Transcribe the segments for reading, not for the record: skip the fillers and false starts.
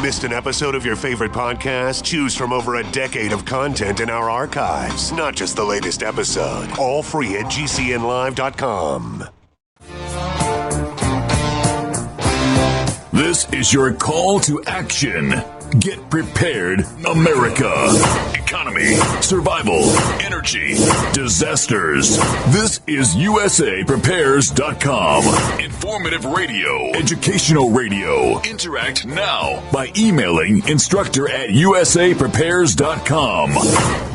Missed an episode of your favorite podcast? Choose from over a decade of content in our archives, not just the latest episode. All free at GCNlive.com. This is your call to action. Get prepared, America. Economy, survival, energy, disasters. This is USAPrepares.com. Informative radio, educational radio. Interact now by emailing instructor@USAPrepares.com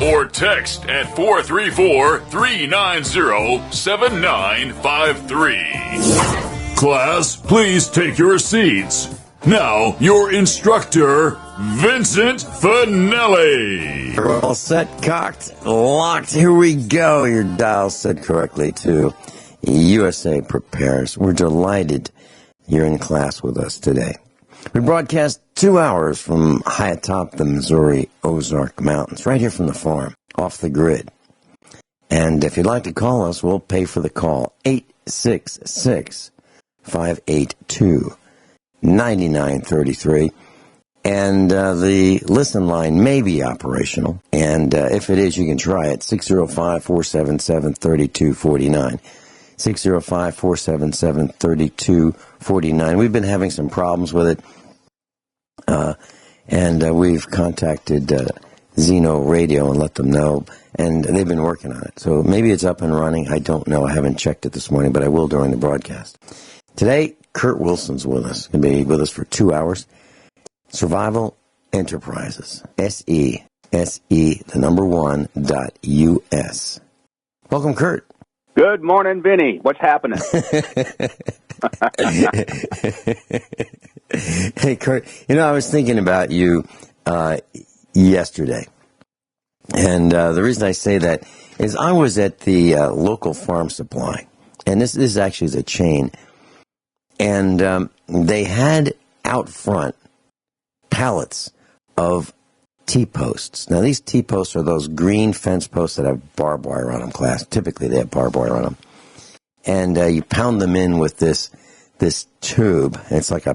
or text at 434-390-7953. Class, please take your seats. Now, your instructor, Vincent Finelli. We're all set, cocked, locked. Here we go. Your dial set correctly to USA Prepares. We're delighted you're in class with us today. We broadcast 2 hours from high atop the Missouri Ozark Mountains, right here from the farm, off the grid. And if you'd like to call us, we'll pay for the call. 866-582-9933. And the listen line may be operational. And if it is, you can try it. 605-477-3249. 605-477-3249. We've been having some problems with it. And we've contacted Zeno Radio and let them know. And they've been working on it. So maybe it's up and running. I don't know. I haven't checked it this morning, but I will during the broadcast. Today, Kurt Wilson's with us. He'll be with us for 2 hours. Survival Enterprises. SE, the number 1.US. Welcome, Kurt. Good morning, Vinny. What's happening? Hey, Kurt. You know, I was thinking about you yesterday. And the reason I say that is I was at the local farm supply. And this is actually a chain. And they had out front pallets of T-posts. Now, these T-posts are those green fence posts that have barbed wire on them, class. Typically, they have barbed wire on them. And you pound them in with this tube. It's like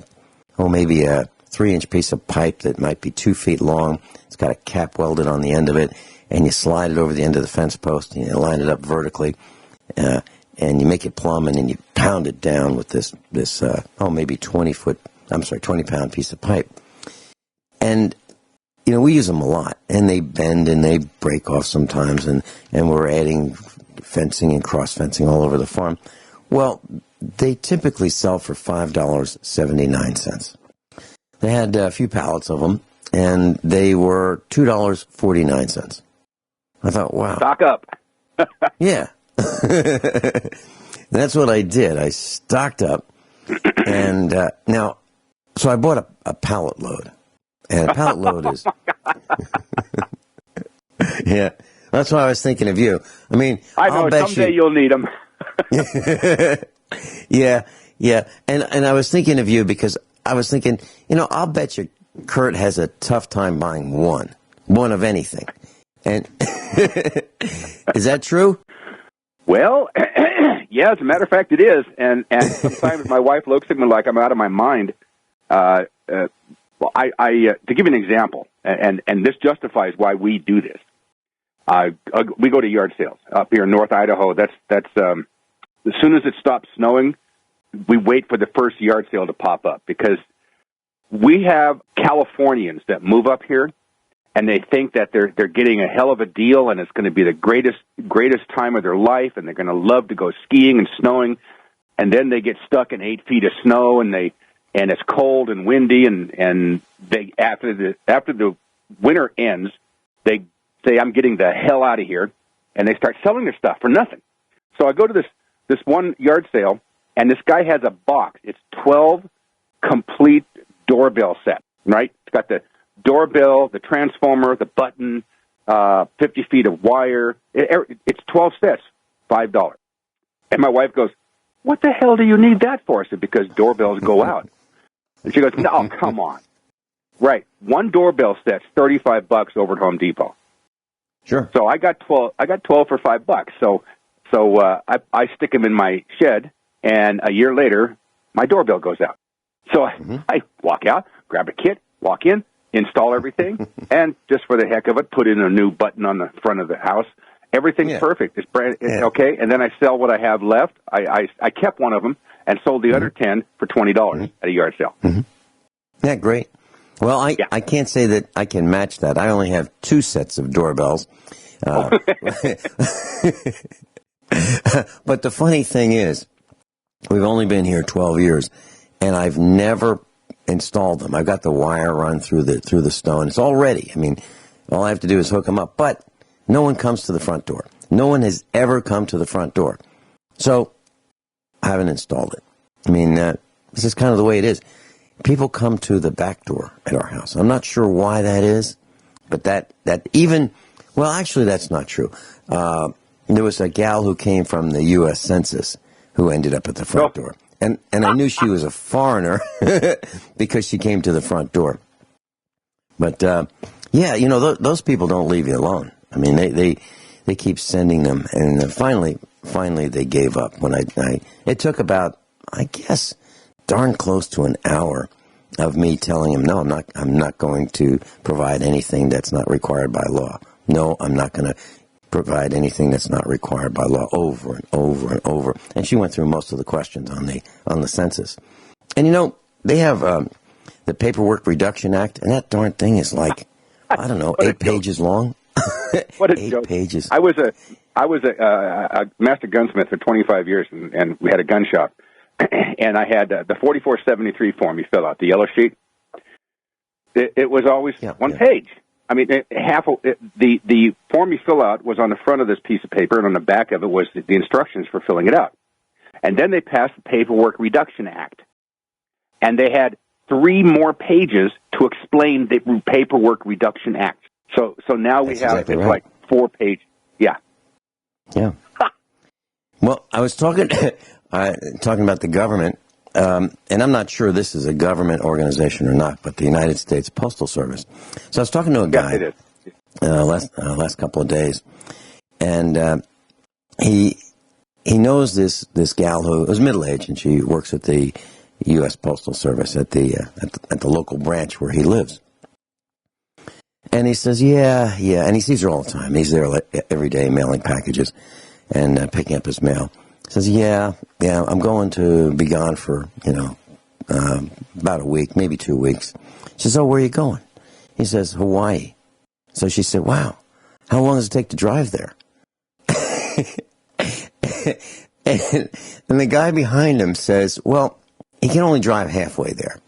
maybe a 3-inch piece of pipe that might be 2 feet long. It's got a cap welded on the end of it. And you slide it over the end of the fence post, and you line it up vertically. And you make it plumb, and then you pound it down with this maybe 20-pound piece of pipe. And, you know, we use them a lot, and they bend and they break off sometimes, and we're adding fencing and cross-fencing all over the farm. Well, they typically sell for $5.79. They had a few pallets of them, and they were $2.49. I thought, wow. Stock up. Yeah. That's what I did. I stocked up, and so I bought a pallet load. And a pallet load is... Yeah, that's why I was thinking of you. I mean, I know someday you'll need them. Yeah. And I was thinking of you because I was thinking, you know, I'll bet you Kurt has a tough time buying one of anything. And is that true? Well, yeah, as a matter of fact, it is. And sometimes my wife looks at me like I'm out of my mind. Well, to give you an example, and this justifies why we do this. We go to yard sales up here in North Idaho. That's as soon as it stops snowing, we wait for the first yard sale to pop up because we have Californians that move up here, and they think that they're getting a hell of a deal, and it's going to be the greatest time of their life, and they're going to love to go skiing and snowing, and then they get stuck in 8 feet of snow, and it's cold and windy, and they after the winter ends, they say, "I'm getting the hell out of here," and they start selling their stuff for nothing. So I go to this one yard sale, and this guy has a box. It's 12 complete doorbell set, right? It's got the doorbell, the transformer, the button, 50 feet of wire. It's 12 sets, $5. And my wife goes, "What the hell do you need that for?" I said, "Because doorbells go out." And she goes, "No, come on." Right. One doorbell set's $35 over at Home Depot. Sure. So I got 12 for $5. So I stick them in my shed, and a year later, my doorbell goes out. So I walk out, grab a kit, walk in, install everything, and just for the heck of it, put in a new button on the front of the house. Everything's perfect. It's okay. And then I sell what I have left. I kept one of them and sold the other 10 for $20 at a yard sale. Yeah, great. Well, I can't say that I can match that. I only have 2 sets of doorbells. But the funny thing is, we've only been here 12 years, and I've never installed them. I've got the wire run through the stone. It's all ready. I mean, all I have to do is hook them up. But no one comes to the front door. No one has ever come to the front door. So I haven't installed it. I mean, this is kind of the way it is. People come to the back door at our house. I'm not sure why that is, but that even, well, actually, that's not true. There was a gal who came from the U.S. Census who ended up at the front door. And I knew she was a foreigner because she came to the front door. But, yeah, you know, those people don't leave you alone. I mean, they keep sending them. And finally they gave up. When it took about, I guess, darn close to an hour of me telling him, no, I'm not going to provide anything that's not required by law. No, I'm not going to provide anything that's not required by law, over and over and over. And she went through most of the questions on the census. And you know, they have the Paperwork Reduction Act, and that darn thing is like, I don't know, 8 pages long. What a 8 joke. pages. I was a master gunsmith for 25 years, and we had a gun shop. And I had the 4473 form you fill out, the yellow sheet. It was always one page. I mean, the form you fill out was on the front of this piece of paper, and on the back of it was the instructions for filling it out. And then they passed the Paperwork Reduction Act, and they had 3 more pages to explain the Paperwork Reduction Act. So now we have exactly like 4 pages. Yeah. Yeah. Well, I was talking about the government, and I'm not sure this is a government organization or not, but the United States Postal Service. So I was talking to a guy last couple of days, and he knows this gal who is middle-aged, and she works at the U.S. Postal Service at the local branch where he lives. And he says, yeah, and he sees her all the time. He's there every day mailing packages and picking up his mail. He says, yeah, I'm going to be gone for, about a week, maybe 2 weeks. She says, oh, where are you going? He says, Hawaii. So she said, wow, how long does it take to drive there? and the guy behind him says, well, he can only drive halfway there.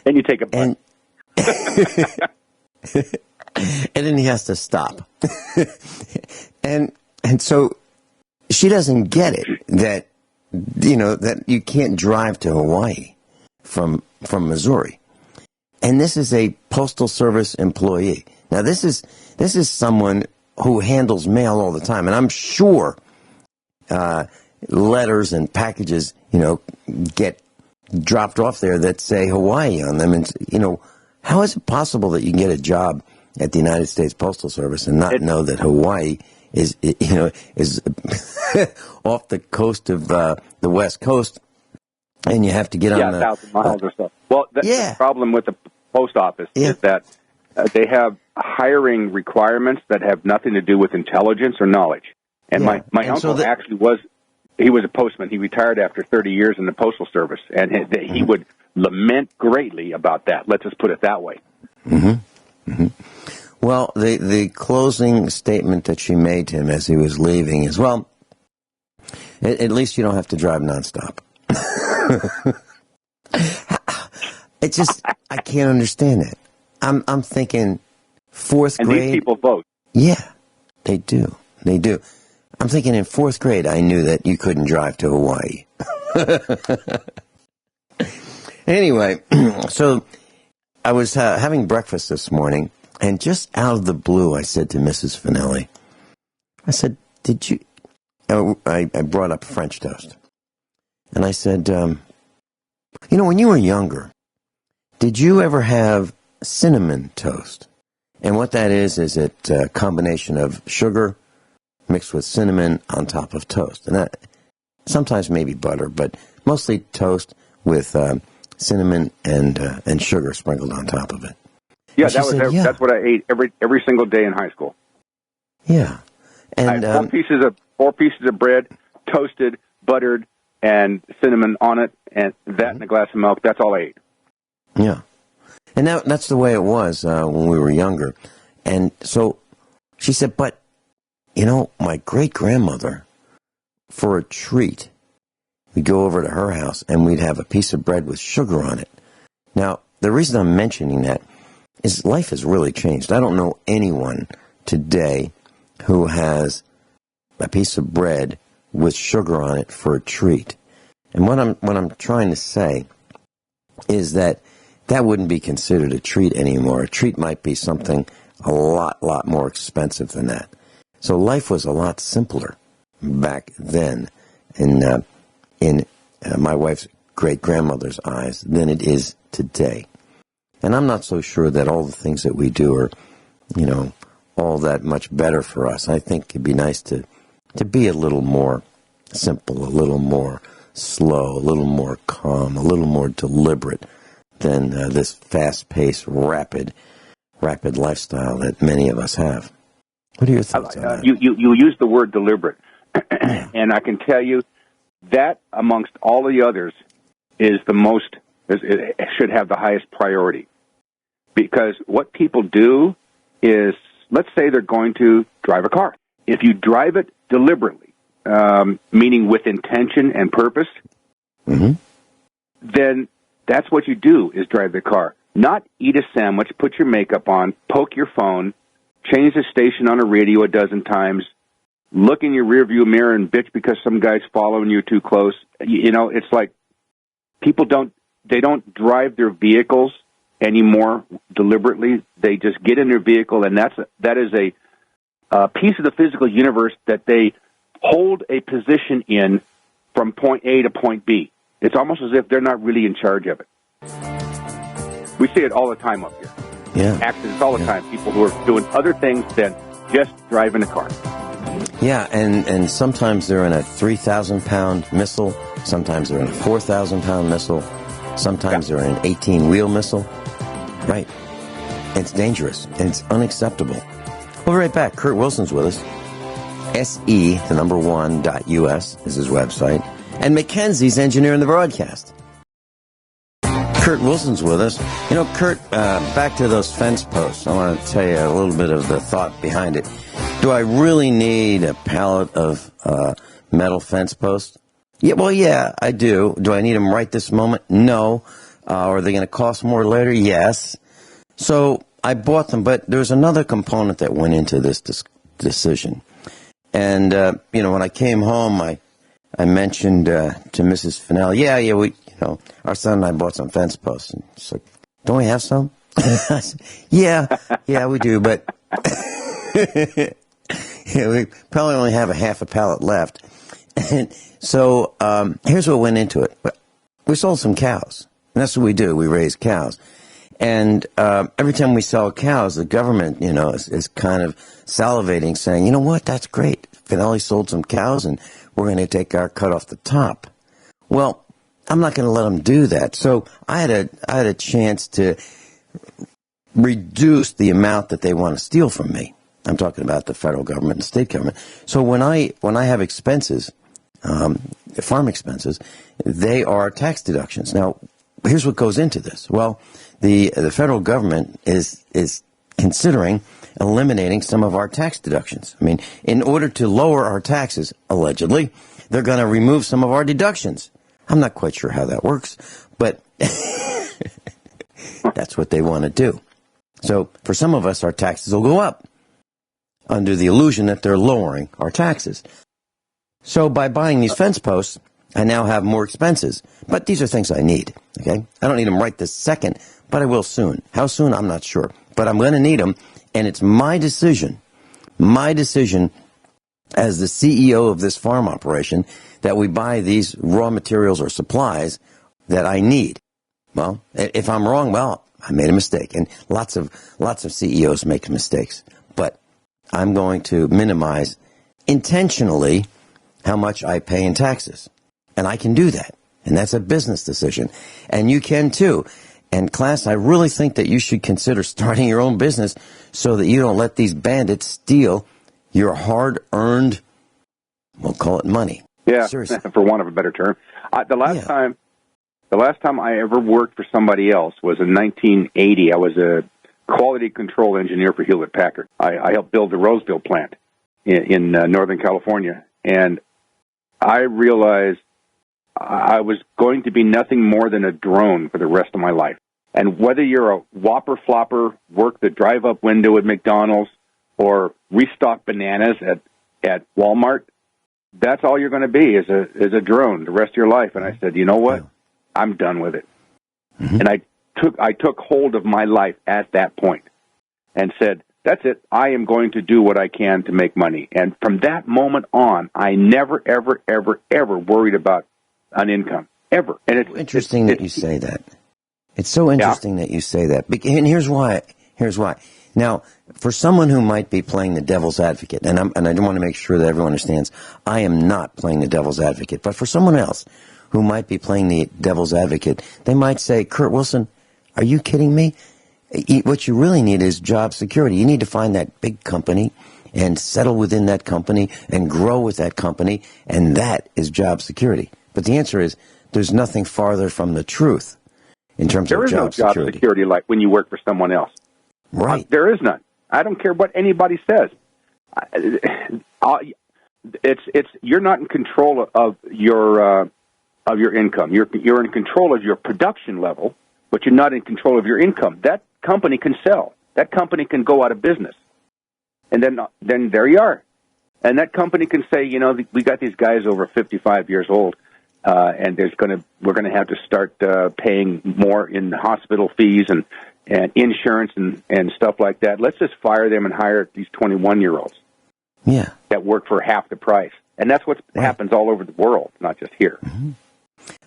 Then you take a bus. And then he has to stop. and so she doesn't get it that you can't drive to Hawaii from Missouri. And this is a Postal Service employee. Now this is someone who handles mail all the time, and I'm sure letters and packages, get dropped off there that say Hawaii on them. And how is it possible that you can get a job at the United States Postal Service and not know that Hawaii is off the coast of the West Coast, and you have to get on 1,000 miles or so. Well, the problem with the post office is that they have hiring requirements that have nothing to do with intelligence or knowledge. And my uncle actually was a postman. He retired after 30 years in the Postal Service, and he would lament greatly about that. Let's just put it that way. Mm-hmm. Mm-hmm. Well, the closing statement that she made to him as he was leaving is, well, at least you don't have to drive nonstop. I can't understand it. I'm thinking 4th grade. And these people vote. Yeah, they do. They do. I'm thinking in 4th grade, I knew that you couldn't drive to Hawaii. Anyway, so I was having breakfast this morning, and just out of the blue, I said to Mrs. Finelli, I said, did you... I brought up French toast. And I said, when you were younger, did you ever have cinnamon toast? And what that is a combination of sugar mixed with cinnamon on top of toast. And that sometimes maybe butter, but mostly toast with cinnamon and sugar sprinkled on top of it. Yeah, said, that's what I ate every single day in high school. Yeah, and I had four pieces of bread, toasted, buttered, and cinnamon on it, and that and a glass of milk. That's all I ate. Yeah, and that's the way it was when we were younger. And so she said, but, my great-grandmother, for a treat, we'd go over to her house and we'd have a piece of bread with sugar on it. Now, the reason I'm mentioning that is life has really changed. I don't know anyone today who has a piece of bread with sugar on it for a treat. And what I'm trying to say is that wouldn't be considered a treat anymore. A treat might be something a lot more expensive than that. So life was a lot simpler back then in my wife's great-grandmother's eyes than it is today. And I'm not so sure that all the things that we do are, all that much better for us. I think it'd be nice to be a little more simple, a little more slow, a little more calm, a little more deliberate than this fast-paced, rapid lifestyle that many of us have. What are your thoughts on that? You use the word deliberate, and I can tell you that amongst all the others is it should have the highest priority. Because what people do is, let's say they're going to drive a car. If you drive it deliberately, meaning with intention and purpose, then that's what you do, is drive the car. Not eat a sandwich, put your makeup on, poke your phone, change the station on a radio a dozen times, look in your rearview mirror and bitch because some guy's following you too close. It's like people don't drive their vehicles anymore deliberately. They just get in their vehicle, and that is a piece of the physical universe that they hold a position in from point A to point B. It's almost as if they're not really in charge of it. We see it all the time up here. Yeah. Accidents all the time. People who are doing other things than just driving a car. Yeah, and sometimes they're in a 3,000-pound missile. Sometimes they're in a 4,000-pound missile. Sometimes they're in an 18-wheel missile. Right. It's dangerous, and it's unacceptable. We'll be right back. Kurt Wilson's with us. SE1.us is his website. And Mackenzie's engineering the broadcast. Kurt Wilson's with us. Kurt, back to those fence posts. I want to tell you a little bit of the thought behind it. Do I really need a pallet of metal fence posts? Yeah, I do. Do I need them right this moment? No. Are they going to cost more later? Yes. So I bought them, but there's another component that went into this decision. And, when I came home, I mentioned to Mrs. Finelli, we, our son and I bought some fence posts. And she's like, don't we have some? I said, yeah, we do, but we probably only have a half a pallet left. And so here's what went into it. We sold some cows, and that's what we do. We raise cows. And every time we sell cows, the government, is kind of salivating, saying, you know what, that's great. Finelli sold some cows, and we're going to take our cut off the top. Well, I'm not going to let them do that. So I had a chance to reduce the amount that they want to steal from me. I'm talking about the federal government and state government. So when I have expenses, farm expenses, they are tax deductions. Now, here's what goes into this. Well, the federal government is considering eliminating some of our tax deductions. I mean, in order to lower our taxes, allegedly, they're going to remove some of our deductions. I'm not quite sure how that works, but that's what they want to do. So for some of us, our taxes will go up under the illusion that they're lowering our taxes. So by buying these fence posts, I now have more expenses. But these are things I need, okay? I don't need them right this second, but I will soon. How soon, I'm not sure. But I'm going to need them, and it's my decision as the CEO of this farm operation that we buy these raw materials or supplies that I need. Well, if I'm wrong, well, I made a mistake. And lots of CEOs make mistakes. But I'm going to minimize intentionally how much I pay in taxes. And I can do that. And that's a business decision. And you can too. And class, I really think that you should consider starting your own business so that you don't let these bandits steal your hard-earned, we'll call it money. Yeah, seriously. For want of a better term. The last time I ever worked for somebody else was in 1980. I was a quality control engineer for Hewlett-Packard. I helped build the Roseville plant in Northern California. And I realized I was going to be nothing more than a drone for the rest of my life. And whether you're a whopper flopper, work the drive-up window at McDonald's, or restock bananas at Walmart, that's all you're going to be is a drone the rest of your life. And I said, you know what? I'm done with it. Mm-hmm. And I took hold of my life at that point and said, that's it. I am going to do what I can to make money. And from that moment on, I never, ever, ever, ever worried about an income, ever. And it's interesting that you say that. It's so interesting that you say that. And here's why. Now, for someone who might be playing the devil's advocate, and I do want to make sure that everyone understands, I am not playing the devil's advocate. But for someone else who might be playing the devil's advocate, they might say, Kurt Wilson, are you kidding me? What you really need is job security. You need to find that big company and settle within that company and grow with that company, and that is job security. But the answer is there's nothing farther from the truth in terms of job security. There is no job security like when you work for someone else. Right. There is none. I don't care what anybody says. You're not in control of your income. You're in control of your production level, but you're not in control of your income. That company can sell. That company can go out of business, and then there you are. And that company can say, you know, we got these guys over 55 years old, and we're going to have to start paying more in hospital fees and insurance and stuff like that. Let's just fire them and hire these 21-year-olds. Yeah, that work for half the price, and that's what happens all over the world, not just here. Mm-hmm.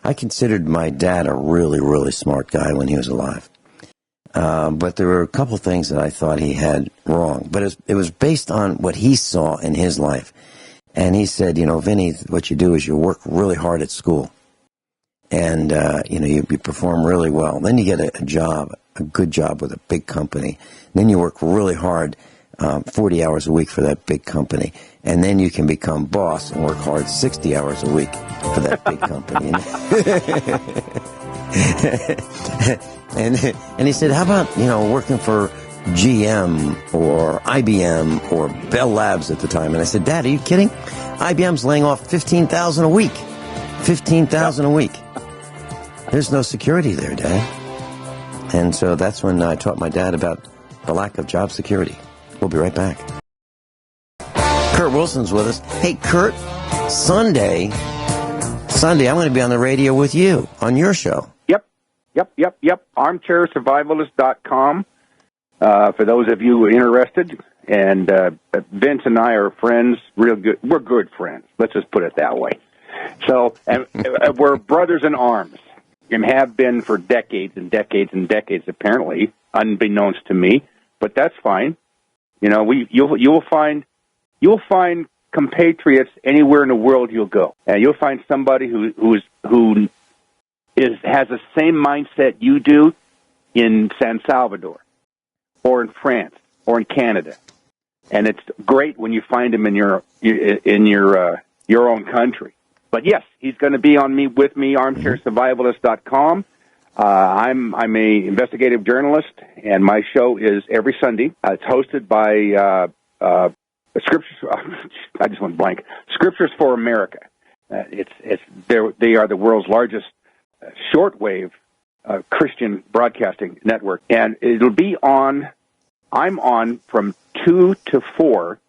I considered my dad a really, really smart guy when he was alive. But there were a couple things that I thought he had wrong. But it was based on what he saw in his life. And he said, you know, Vinny, what you do is you work really hard at school. And, you perform really well. Then you get a good job with a big company. Then you work really hard, 40 hours a week for that big company. And then you can become boss and work hard 60 hours a week for that big company. And he said, how about, working for GM or IBM or Bell Labs at the time? And I said, Dad, are you kidding? IBM's laying off 15,000 a week. 15,000 a week. There's no security there, Dad. And so that's when I taught my dad about the lack of job security. We'll be right back. Kurt Wilson's with us. Hey, Kurt, Sunday, I'm going to be on the radio with you on your show. Yep. ArmchairSurvivalist.com. For those of you interested. And Vince and I are friends, real good. We're good friends. Let's just put it that way. So, and we're brothers in arms, and have been for decades and decades and decades, apparently, unbeknownst to me. But that's fine. You'll find compatriots anywhere in the world you'll go, and you'll find somebody who has the same mindset you do in San Salvador, or in France, or in Canada. And it's great when you find him in your own country. But yes, he's going to be with me, ArmchairSurvivalist.com. I'm a investigative journalist, and my show is every Sunday. It's hosted by Scriptures. I just went blank. Scriptures for America. They are the world's largest shortwave Christian broadcasting network, and it'll be on. I'm on from 2 to 4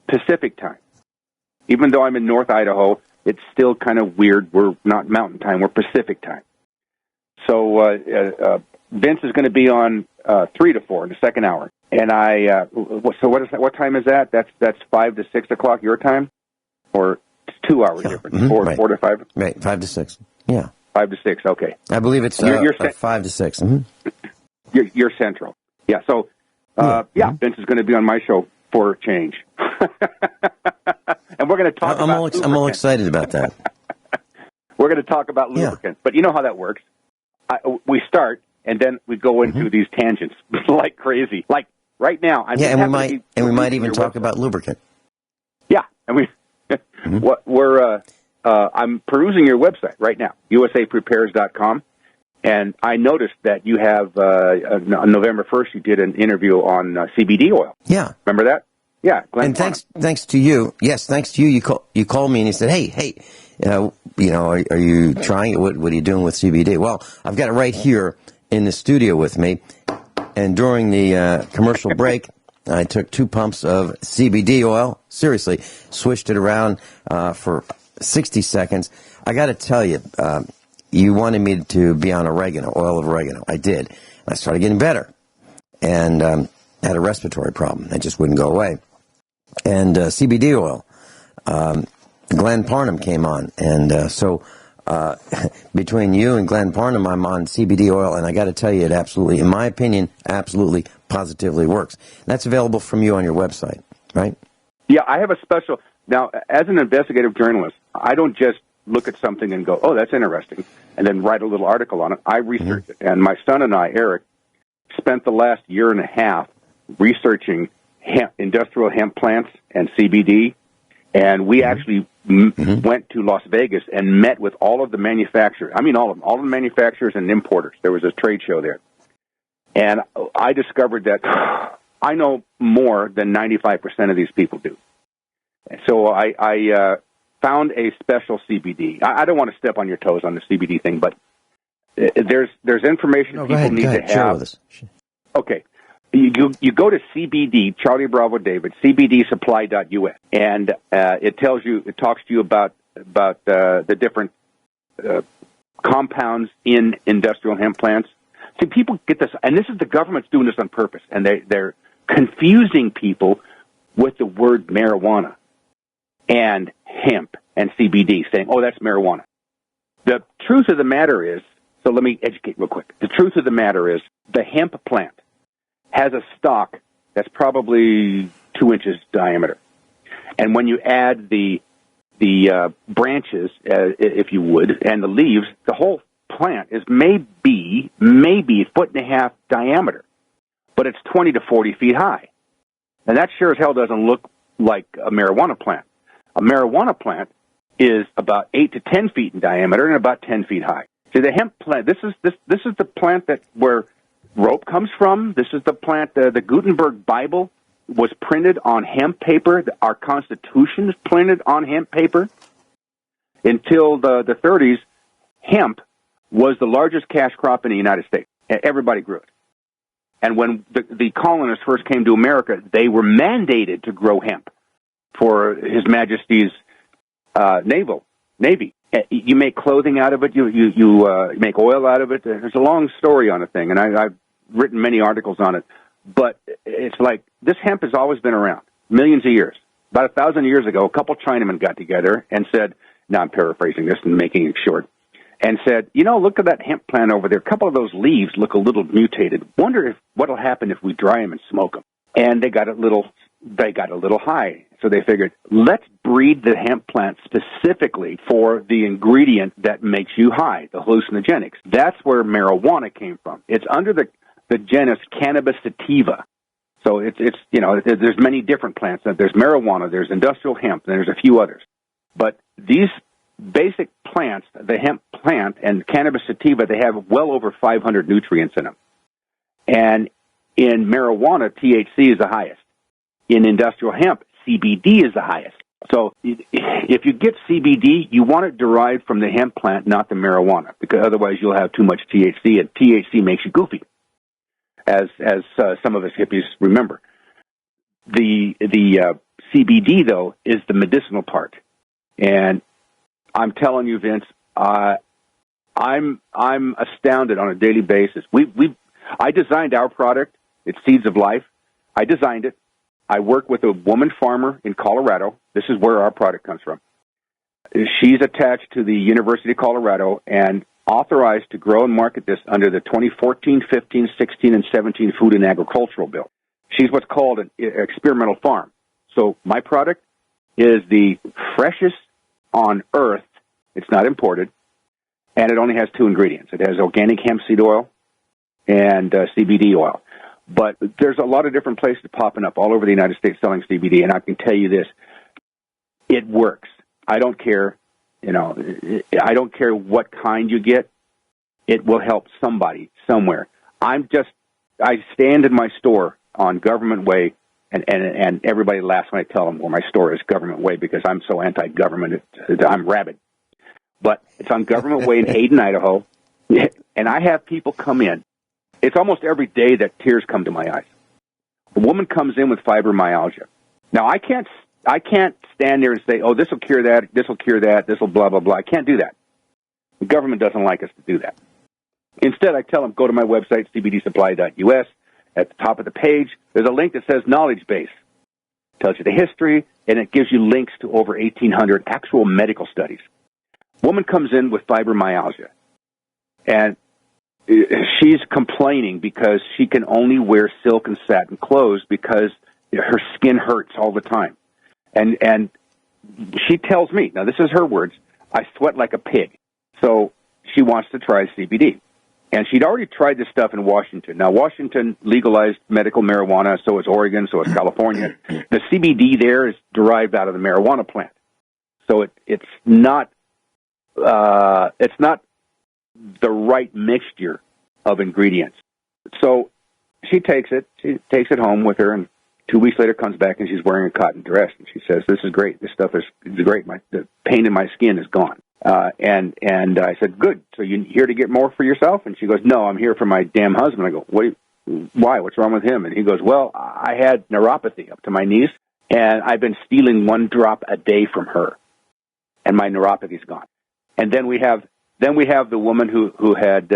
Pacific time. Even though I'm in North Idaho, it's still kind of weird. We're not Mountain Time; we're Pacific time. So Vince is going to be on 3 to 4 in the second hour, and so what is that? What time is that? That's 5 to 6 o'clock your time, or it's 2 hours difference. Mm-hmm. 4 to 5. Right, 5 to 6. Yeah, 5 to 6. Okay, I believe it's 5 to 6. Mm-hmm. You're Central. Yeah. So Vince is going to be on my show for a change, and we're going to talk. I'm all excited about that. we're going to talk about lubricants. But you know how that works. We start, and then we go into these tangents like crazy. Like right now, we might even talk about lubricant. Yeah, and I'm perusing your website right now, usaprepares.com, and I noticed that you have on November 1st you did an interview on CBD oil. Yeah, remember that? Yeah, Glenn. And thanks to you. Yes, thanks to you. You called me and you said, "Hey, are you trying it? What are you doing with CBD?" Well, I've got it right here in the studio with me. And during the commercial break, I took 2 pumps of CBD oil. Seriously, swished it around for 60 seconds. I got to tell you, you wanted me to be on oil of oregano. I did. I started getting better, and had a respiratory problem. It just wouldn't go away. And CBD oil, Glenn Parnham came on, and so between you and Glenn Parnham, I'm on CBD oil, and I got to tell you, it absolutely, in my opinion, absolutely, positively works. That's available from you on your website, right? Yeah, I have a special. Now, as an investigative journalist, I don't just look at something and go, "Oh, that's interesting," and then write a little article on it. I research it, and my son and I, Eric, spent the last year and a half researching industrial hemp plants and CBD, and we actually went to Las Vegas and met with all of the manufacturers. I mean, all of the manufacturers and importers. There was a trade show there, and I discovered that I know more than 95% of these people do. So I found a special CBD. I don't want to step on your toes on the CBD thing, but there's information people need to have. Share with us. Okay. You go to CBD, Charlie Bravo David, cbdsupply.us, and it talks to you about the different compounds in industrial hemp plants. See, people get this, and this is the government's doing this on purpose, and they're confusing people with the word marijuana and hemp and CBD, saying, "Oh, that's marijuana." The truth of the matter is, so let me educate real quick. The truth of the matter is, the hemp plant has a stalk that's probably 2 inches diameter. And when you add the branches, if you would, and the leaves, the whole plant is maybe a foot and a half diameter, but it's 20 to 40 feet high. And that sure as hell doesn't look like a marijuana plant. A marijuana plant is about 8 to 10 feet in diameter and about 10 feet high. See, the hemp plant, this is the plant where rope comes from. This is the plant, the Gutenberg Bible was printed on hemp paper. Our Constitution is printed on hemp paper. Until the 30s, hemp was the largest cash crop in the United States. Everybody grew it. And when the colonists first came to America, they were mandated to grow hemp for His Majesty's Navy. You make clothing out of it. You make oil out of it. There's a long story on the thing, and I've written many articles on it. But it's like this hemp has always been around, millions of years. About 1,000 years ago, a couple Chinamen got together and said, now I'm paraphrasing this and making it short, and said, look at that hemp plant over there. A couple of those leaves look a little mutated. Wonder what'll happen if we dry them and smoke them. And they got a little high. So they figured, let's breed the hemp plant specifically for the ingredient that makes you high, the hallucinogenics. That's where marijuana came from. It's under the genus Cannabis sativa. So it's there's many different plants. There's marijuana, there's industrial hemp, and there's a few others. But these basic plants, the hemp plant and Cannabis sativa, they have well over 500 nutrients in them. And in marijuana, THC is the highest. In industrial hemp, CBD is the highest. So if you get CBD, you want it derived from the hemp plant, not the marijuana, because otherwise you'll have too much THC, and THC makes you goofy, as some of us hippies remember. The CBD, though, is the medicinal part. And I'm telling you, Vince, I'm astounded on a daily basis. I designed our product. It's Seeds of Life. I designed it. I work with a woman farmer in Colorado. This is where our product comes from. She's attached to the University of Colorado and authorized to grow and market this under the 2014, 15, 16, and 17 Food and Agricultural Bill. She's what's called an experimental farm. So my product is the freshest on earth. It's not imported. and it only has 2 ingredients. It has organic hemp seed oil and CBD oil. But there's a lot of different places popping up all over the United States selling CBD, and I can tell you this, it works. I don't care, I don't care what kind you get. It will help somebody somewhere. I stand in my store on Government Way, and everybody laughs when I tell them where my store is, Government Way, because I'm so anti-government. I'm rabid. But it's on Government Way in Hayden, Idaho, and I have people come in. It's almost every day that tears come to my eyes. A woman comes in with fibromyalgia. Now, I can't stand there and say, oh, this will cure that, this will cure that, this will blah, blah, blah. I can't do that. The government doesn't like us to do that. Instead, I tell them, go to my website, cbdsupply.us. At the top of the page, there's a link that says Knowledge Base. It tells you the history, and it gives you links to over 1,800 actual medical studies. Woman comes in with fibromyalgia, and she's complaining because she can only wear silk and satin clothes because her skin hurts all the time. And she tells me, now this is her words, I sweat like a pig. So she wants to try CBD. And she'd already tried this stuff in Washington. Now, Washington legalized medical marijuana, so is Oregon, so is California. The CBD there is derived out of the marijuana plant. So it's not the right mixture of ingredients. So she takes it home with her, and 2 weeks later comes back and she's wearing a cotton dress, and she says, "This is great. This stuff is great. The pain in my skin is gone." And I said, "Good. So you here to get more for yourself?" And she goes, "No, I'm here for my damn husband." I go, "Why? What's wrong with him?" And he goes, "Well, I had neuropathy up to my knees, and I've been stealing 1 drop a day from her, and my neuropathy's gone." And then we have the woman who had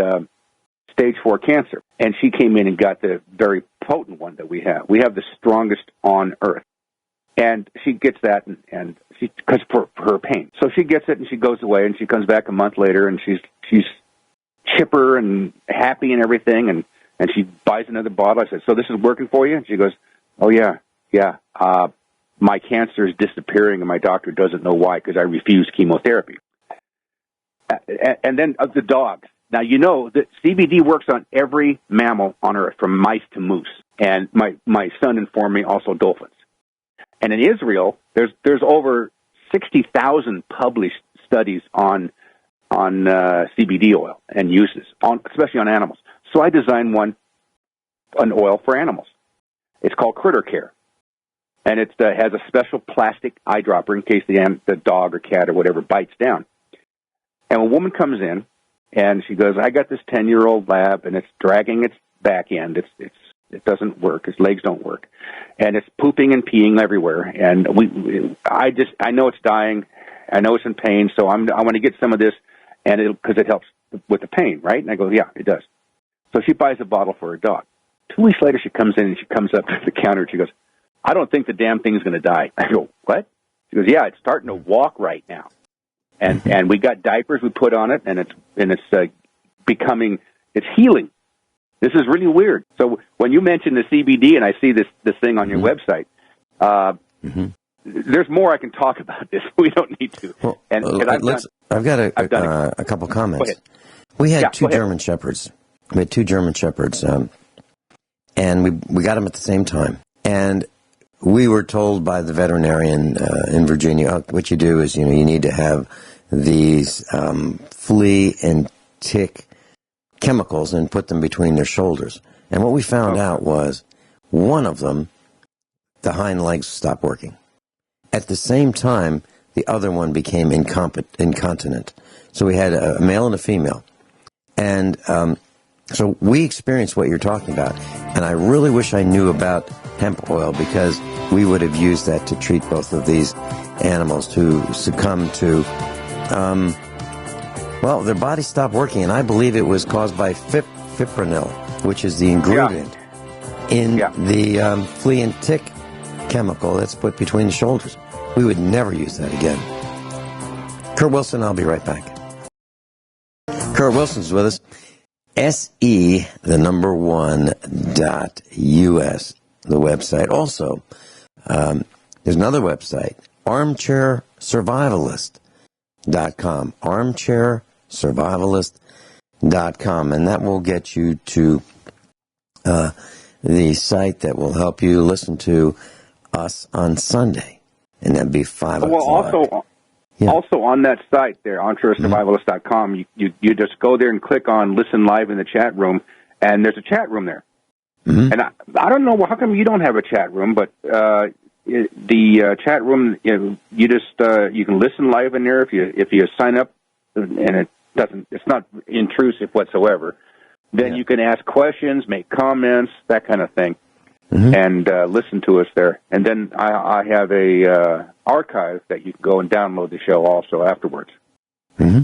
stage 4 cancer, and she came in and got the very potent one that we have. We have the strongest on earth, and she gets that, and she, because for her pain, so she gets it and she goes away, and she comes back a month later, and she's chipper and happy and everything, and she buys another bottle. I said, "So this is working for you?" And she goes, "Oh yeah. My cancer is disappearing, and my doctor doesn't know why because I refuse chemotherapy." And then of the dogs. Now, you know that CBD works on every mammal on Earth, from mice to moose. And my son informed me also dolphins. And in Israel, there's over 60,000 published studies on CBD oil and uses, especially on animals. So I designed an oil for animals. It's called Critter Care. And it has a special plastic eyedropper in case the dog or cat or whatever bites down. And a woman comes in, and she goes, "I got this 10-year-old lab, and it's dragging its back end. It doesn't work. Its legs don't work, and it's pooping and peeing everywhere. And I know it's dying. I know it's in pain. So I want to get some of this, and because it helps with the pain, right?" And I go, "Yeah, it does." So she buys a bottle for her dog. 2 weeks later, she comes in and she comes up to the counter and she goes, "I don't think the damn thing's going to die." I go, "What?" She goes, "Yeah, it's starting to walk right now. And we got diapers we put on it, and it's becoming, it's healing. This is really weird." So when you mention the CBD and I see this thing on your website, there's more I can talk about this. We don't need to. Well, I've got a couple comments. We had 2 German Shepherds. We had 2 German Shepherds, and we got them at the same time. And we were told by the veterinarian in Virginia, what you do is, you need to have these flea and tick chemicals and put them between their shoulders. And what we found out was one of them, the hind legs stopped working. At the same time, the other one became incontinent. So we had a male and a female. And so we experienced what you're talking about. And I really wish I knew about hemp oil, because we would have used that to treat both of these animals who succumbed to, their bodies stopped working. And I believe it was caused by fipronil, which is the ingredient in the flea and tick chemical that's put between the shoulders. We would never use that again. Kurt Wilson, I'll be right back. Kurt Wilson's with us. SE1.US, the website. Also, there's another website, armchairsurvivalist.com. Armchair preparednesssurvivalist.com, and that will get you to the site that will help you listen to us on Sunday, and that'd be 5 o'clock. Well, also on that site there, armchairsurvivalist.com, you just go there and click on Listen Live in the chat room, and there's a chat room there. Mm-hmm. And I don't know, how come you don't have a chat room, but the chat room, you can listen live in there if you sign up, and it's not intrusive whatsoever. Then you can ask questions, make comments, that kind of thing, and listen to us there. And then I have a archive that you can go and download the show also afterwards. Mm-hmm.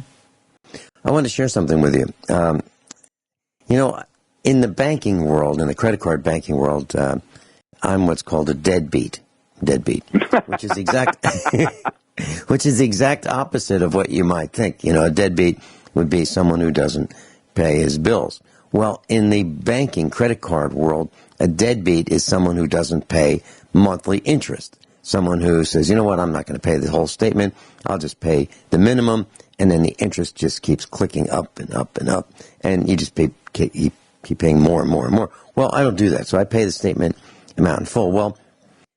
I want to share something with you. In the banking world, in the credit card banking world, I'm what's called a deadbeat, which is the exact opposite of what you might think. A deadbeat would be someone who doesn't pay his bills. Well, in the banking credit card world, a deadbeat is someone who doesn't pay monthly interest. Someone who says, you know what, I'm not going to pay the whole statement. I'll just pay the minimum, and then the interest just keeps clicking up and up and up, and you just keep paying more and more and more. Well, I don't do that, so I pay the statement amount in full. Well,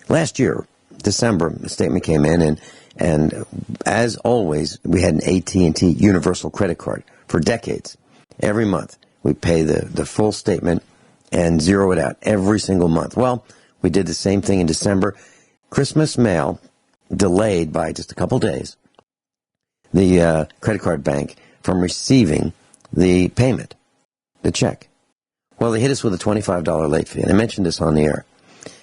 last year, December, the statement came in, and as always, we had an AT&T Universal Credit Card for decades. Every month, we pay the full statement and zero it out every single month. Well, we did the same thing in December. Christmas mail delayed by just a couple days the credit card bank from receiving the payment, the check. Well, they hit us with a $25 late fee, and I mentioned this on the air.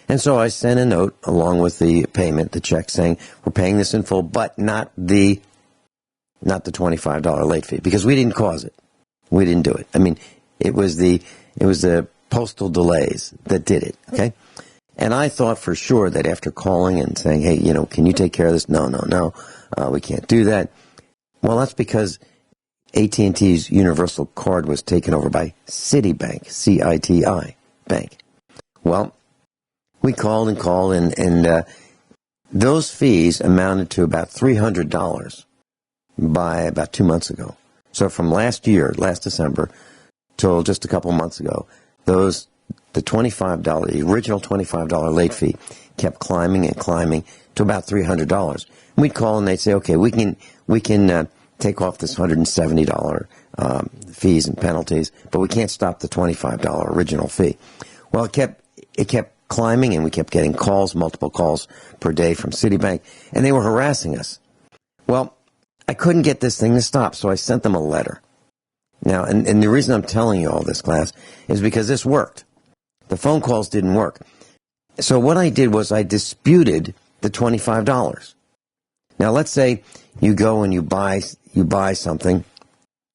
And so I sent a note along with the payment, the check, saying we're paying this in full, but not the $25 late fee, because we didn't cause it. We didn't do it. I mean, it was the postal delays that did it, okay? And I thought for sure that after calling and saying, hey, can you take care of this? No, we can't do that. Well, that's because AT&T's Universal Card was taken over by Citibank, C-I-T-I, Bank. Well, we called and those fees amounted to about $300 by about 2 months ago. So from last December, till just a couple months ago, the original $25 late fee kept climbing and climbing to about $300. We'd call and they'd say, okay, we can take off this $170 fees and penalties, but we can't stop the $25 original fee. Well, it kept climbing, and we kept getting calls, multiple calls per day from Citibank, and they were harassing us. Well, I couldn't get this thing to stop, so I sent them a letter. Now, and the reason I'm telling you all this, class, is because this worked. The phone calls didn't work. So what I did was I disputed the $25. Now, let's say you go and you buy something,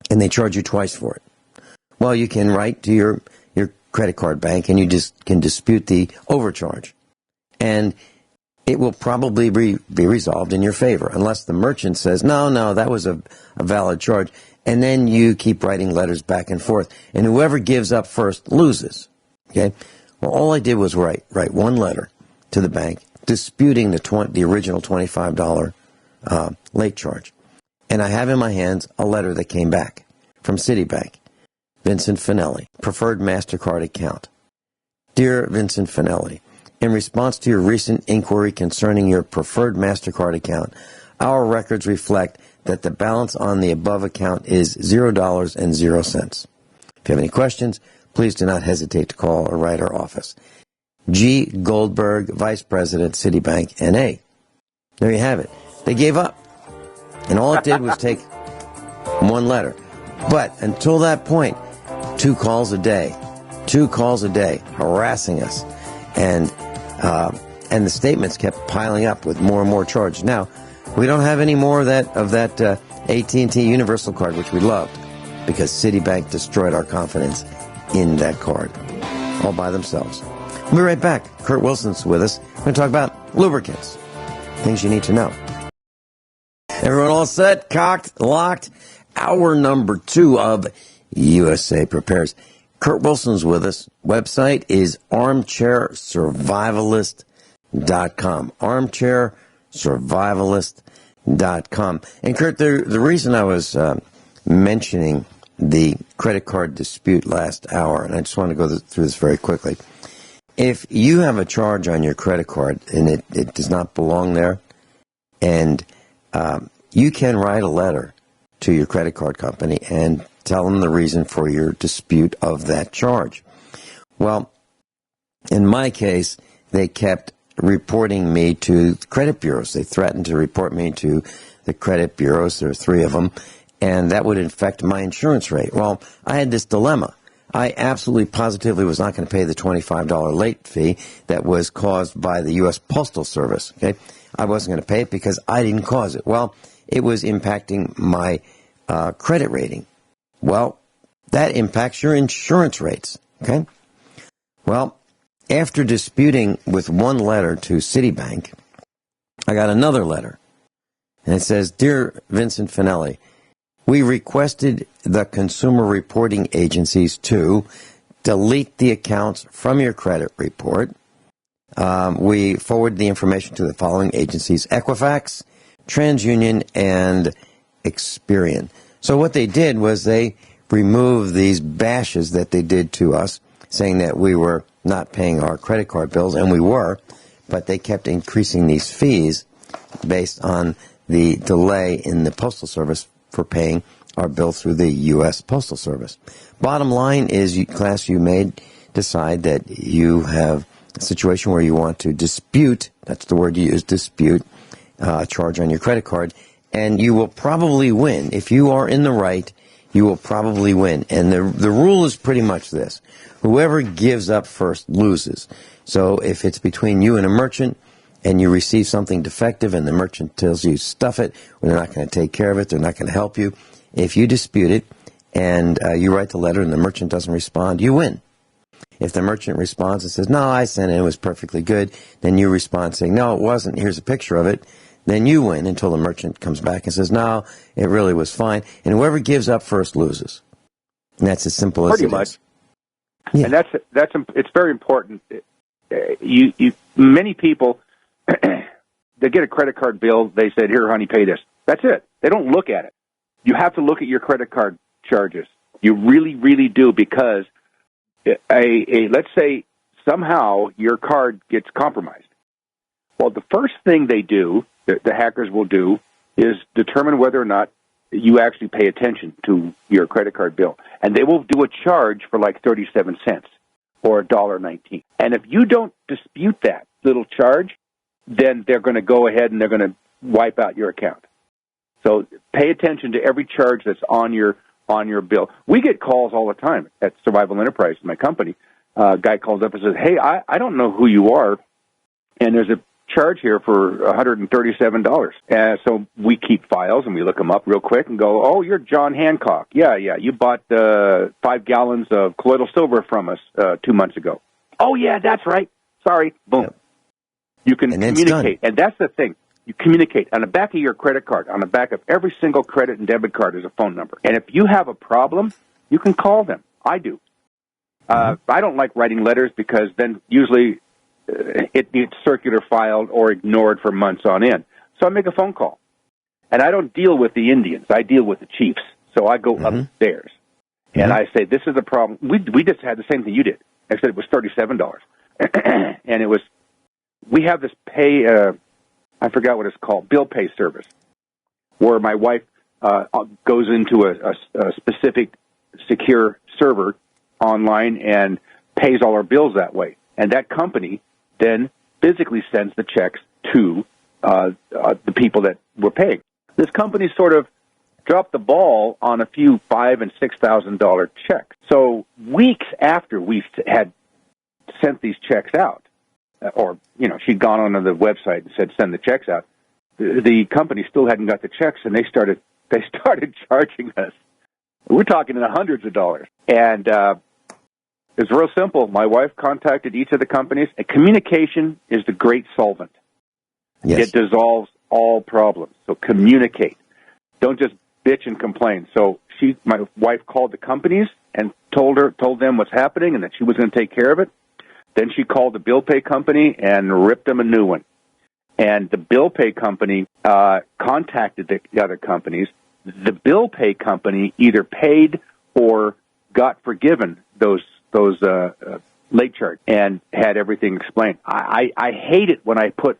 and they charge you twice for it. Well, you can write to your credit card bank, and you just can dispute the overcharge. And it will probably be resolved in your favor, unless the merchant says, no, that was a valid charge. And then you keep writing letters back and forth. And whoever gives up first loses. Okay? Well, all I did was write one letter to the bank disputing the original $25 late charge. And I have in my hands a letter that came back from Citibank. Vincent Finelli, preferred MasterCard account. Dear Vincent Finelli, in response to your recent inquiry concerning your preferred MasterCard account, our records reflect that the balance on the above account is $0.00. If you have any questions, please do not hesitate to call or write our office. G. Goldberg, Vice President, Citibank, N.A. There you have it. They gave up. And all it did was take one letter. But until that point, 2 calls a day, harassing us. And the statements kept piling up with more and more charges. Now, we don't have any more of that AT&T Universal Card, which we loved, because Citibank destroyed our confidence in that card, all by themselves. We'll be right back. Kurt Wilson's with us. We're going to talk about lubricants, things you need to know. Everyone all set, cocked, locked? Hour number 2 of USA Prepares. Kurt Wilson's with us. Website is armchairsurvivalist.com. Armchairsurvivalist.com. And Kurt, the reason I was mentioning the credit card dispute last hour, and I just want to go through this very quickly. If you have a charge on your credit card and it does not belong there, and you can write a letter to your credit card company and tell them the reason for your dispute of that charge. Well, in my case, they kept reporting me to credit bureaus. They threatened to report me to the credit bureaus. There are 3 of them, and that would affect my insurance rate. Well, I had this dilemma. I absolutely positively was not going to pay the $25 late fee that was caused by the U.S. Postal Service. Okay, I wasn't going to pay it because I didn't cause it. Well, it was impacting my credit rating. Well, that impacts your insurance rates. Okay, well, after disputing with one letter to Citibank, I got another letter, and it says, "Dear Vincent Finelli, we requested the consumer reporting agencies to delete the accounts from your credit report. We forward the information to the following agencies: Equifax, TransUnion, and Experian." So what they did was they removed these bashes that they did to us, saying that we were not paying our credit card bills, and we were, but they kept increasing these fees based on the delay in the Postal Service for paying our bill through the U.S. Postal Service. Bottom line is, class, you may decide that you have a situation where you want to dispute, that's the word you use, dispute, a charge on your credit card, and you will probably win. If you are in the right, you will probably win. And the rule is pretty much this: whoever gives up first loses. So if it's between you and a merchant, and you receive something defective and the merchant tells you stuff it, or they're not going to take care of it, they're not going to help you, if you dispute it and you write the letter and the merchant doesn't respond, you win. If the merchant responds and says, "No, I sent it, it was perfectly good," then you respond saying, "No, it wasn't, here's a picture of it," then you win until the merchant comes back and says, "No, it really was fine." And whoever gives up first loses. And that's as simple as it is. Pretty much. Yeah. And it's very important. Many people, they get a credit card bill, they said, "Here, honey, pay this." That's it. They don't look at it. You have to look at your credit card charges. You really, really do, because let's say somehow your card gets compromised. Well, the first thing they do, the hackers will do, is determine whether or not you actually pay attention to your credit card bill. And they will do a charge for like 37 cents or $1.19. And if you don't dispute that little charge, then they're going to go ahead and they're going to wipe out your account. So pay attention to every charge that's on your bill. We get calls all the time at Survival Enterprise, my company. A guy calls up and says, "Hey, I don't know who you are, and there's a charge here for $137. So we keep files and we look them up real quick and go, "Oh, you're John Hancock. Yeah, you bought 5 gallons of colloidal silver from us 2 months ago." "Oh, yeah, that's right. Sorry." Boom. Yep. You can communicate. And that's the thing. You communicate. On the back of your credit card, on the back of every single credit and debit card is a phone number. And if you have a problem, you can call them. I do. I don't like writing letters because then usually it gets circular filed or ignored for months on end. So I make a phone call. And I don't deal with the Indians. I deal with the chiefs. So I go upstairs. And I say, "This is a problem." We just had the same thing you did. I said it was $37. And it was, we have this pay, I forgot what it's called, bill pay service, where my wife goes into a specific secure server online and pays all our bills that way. And that company then physically sends the checks to the people that we're paying. This company sort of dropped the ball on a few $5,000 and $6,000 checks. So weeks after we had sent these checks out, or, she'd gone onto the website and said, "Send the checks out," the company still hadn't got the checks, and they started charging us. We're talking in the hundreds of dollars. And it's real simple. My wife contacted each of the companies, and communication is the great solvent. Yes. It dissolves all problems. So communicate. Don't just bitch and complain. So my wife called the companies and told them what's happening and that she was going to take care of it. Then she called the bill pay company and ripped them a new one. And the bill pay company contacted the other companies the bill pay company either paid or got forgiven those late charge and had everything explained. I hate it when I put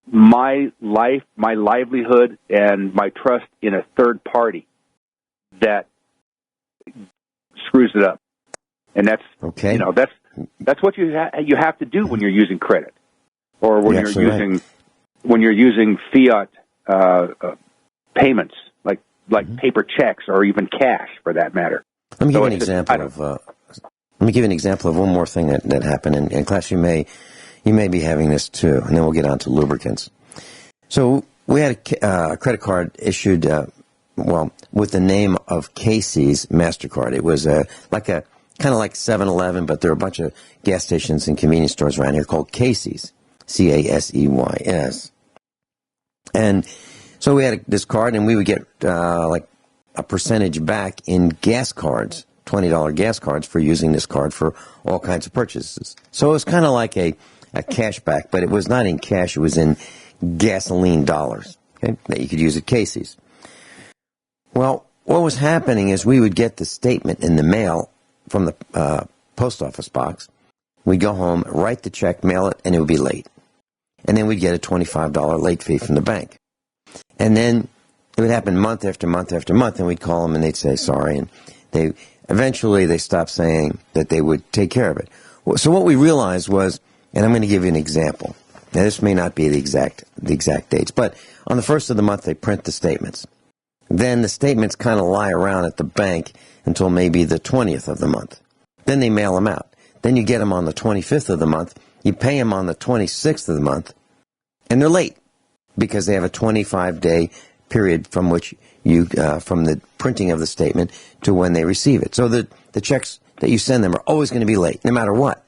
my life, my livelihood, and my trust in a third party that screws it up. And that's okay. You know, that's what you have to do when you're using credit, or when you're using fiat payments like paper checks or even cash, for that matter. Let me give you an example of one more thing that happened in class. You may be having this too, and then we'll get on to lubricants. So we had a credit card issued, with the name of Casey's MasterCard. It was kind of like 7-Eleven, but there are a bunch of gas stations and convenience stores around here called Casey's, Caseys. And so we had this card, and we would get like a percentage back in gas cards, $20 gas cards for using this card for all kinds of purchases. So it was kind of like a cash back, but it was not in cash. It was in gasoline dollars, okay, that you could use at Casey's. Well, what was happening is we would get the statement in the mail from the post office box. We'd go home, write the check, mail it, and it would be late. And then we'd get a $25 late fee from the bank. And then it would happen month after month after month, and we'd call them, and they'd say sorry. And eventually they stopped saying that they would take care of it. So what we realized was, and I'm going to give you an example. Now, this may not be the exact dates, but on the first of the month, they print the statements. Then the statements kind of lie around at the bank until maybe the 20th of the month. Then they mail them out. Then you get them on the 25th of the month. You pay them on the 26th of the month, and they're late because they have a 25-day period from which from the printing of the statement to when they receive it. So the checks that you send them are always going to be late, no matter what.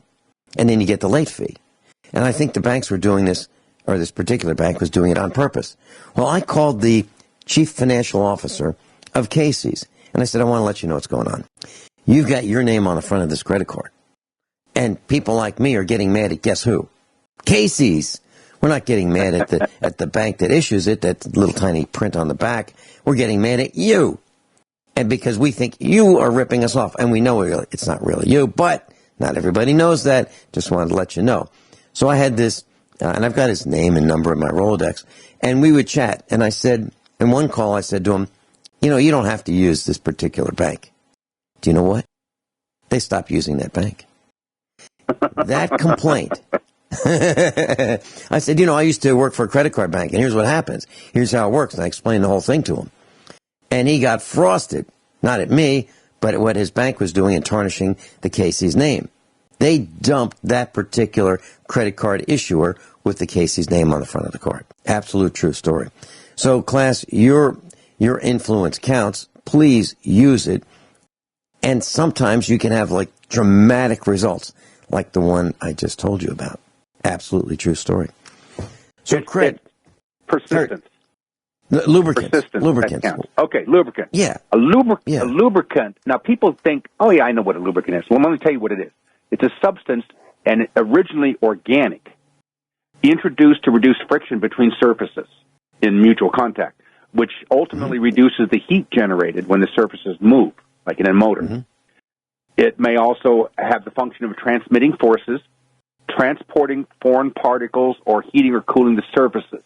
And then you get the late fee. And I think the banks were doing this, or this particular bank was doing it on purpose. Well, I called the chief financial officer of Casey's, and I said, I want to let you know what's going on. You've got your name on the front of this credit card. And people like me are getting mad at guess who? Casey's. We're not getting mad at the bank that issues it, that little tiny print on the back. We're getting mad at you. And because we think you are ripping us off. And we know it's not really you, but not everybody knows that. Just wanted to let you know. So I had this, and I've got his name and number in my Rolodex, and we would chat. And I said, in one call, I said to him, you don't have to use this particular bank. Do you know what? They stopped using that bank. That complaint. I said, I used to work for a credit card bank, and here's what happens. Here's how it works. And I explained the whole thing to him. And he got frosted, not at me, but at what his bank was doing and tarnishing the Casey's name. They dumped that particular credit card issuer with the Casey's name on the front of the card. Absolute true story. So, class, your influence counts. Please use it. And sometimes you can have, dramatic results, like the one I just told you about. Absolutely true story. So, Craig. Persistence. Lubricants. Persistence. Lubricants. Okay, lubricant. Yeah. A lubricant. Now, people think, oh, yeah, I know what a lubricant is. Well, let me tell you what it is. It's a substance, and originally organic, introduced to reduce friction between surfaces in mutual contact, which ultimately reduces the heat generated when the surfaces move, like in a motor. Mm-hmm. It may also have the function of transmitting forces, transporting foreign particles, or heating or cooling the surfaces.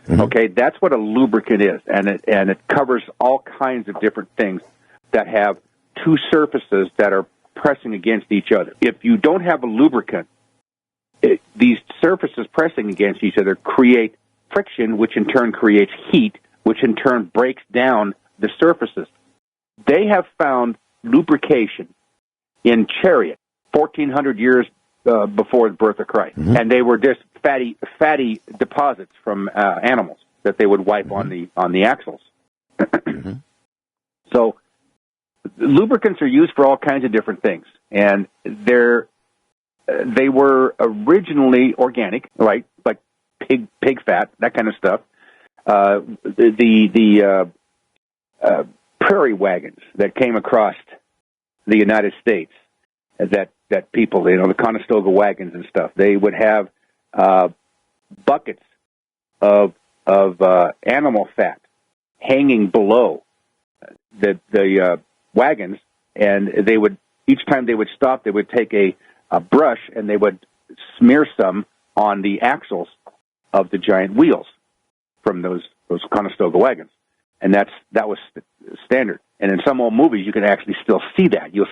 Mm-hmm. Okay, that's what a lubricant is, and it covers all kinds of different things that have two surfaces that are pressing against each other. If you don't have a lubricant, these surfaces pressing against each other create friction, which in turn creates heat, which in turn breaks down the surfaces. They have found lubrication in chariots 1,400 years before the birth of Christ, and they were just fatty deposits from animals that they would wipe on the axles. So lubricants are used for all kinds of different things, and they were originally organic, right? Like pig fat, that kind of stuff. The prairie wagons that came across the United States, that people, the Conestoga wagons and stuff, they would have buckets of animal fat hanging below the wagons, and they would, each time they would stop, they would take a brush and they would smear some on the axles of the giant wheels from those Conestoga wagons, and that was standard. And in some old movies, you can actually still see that. You'll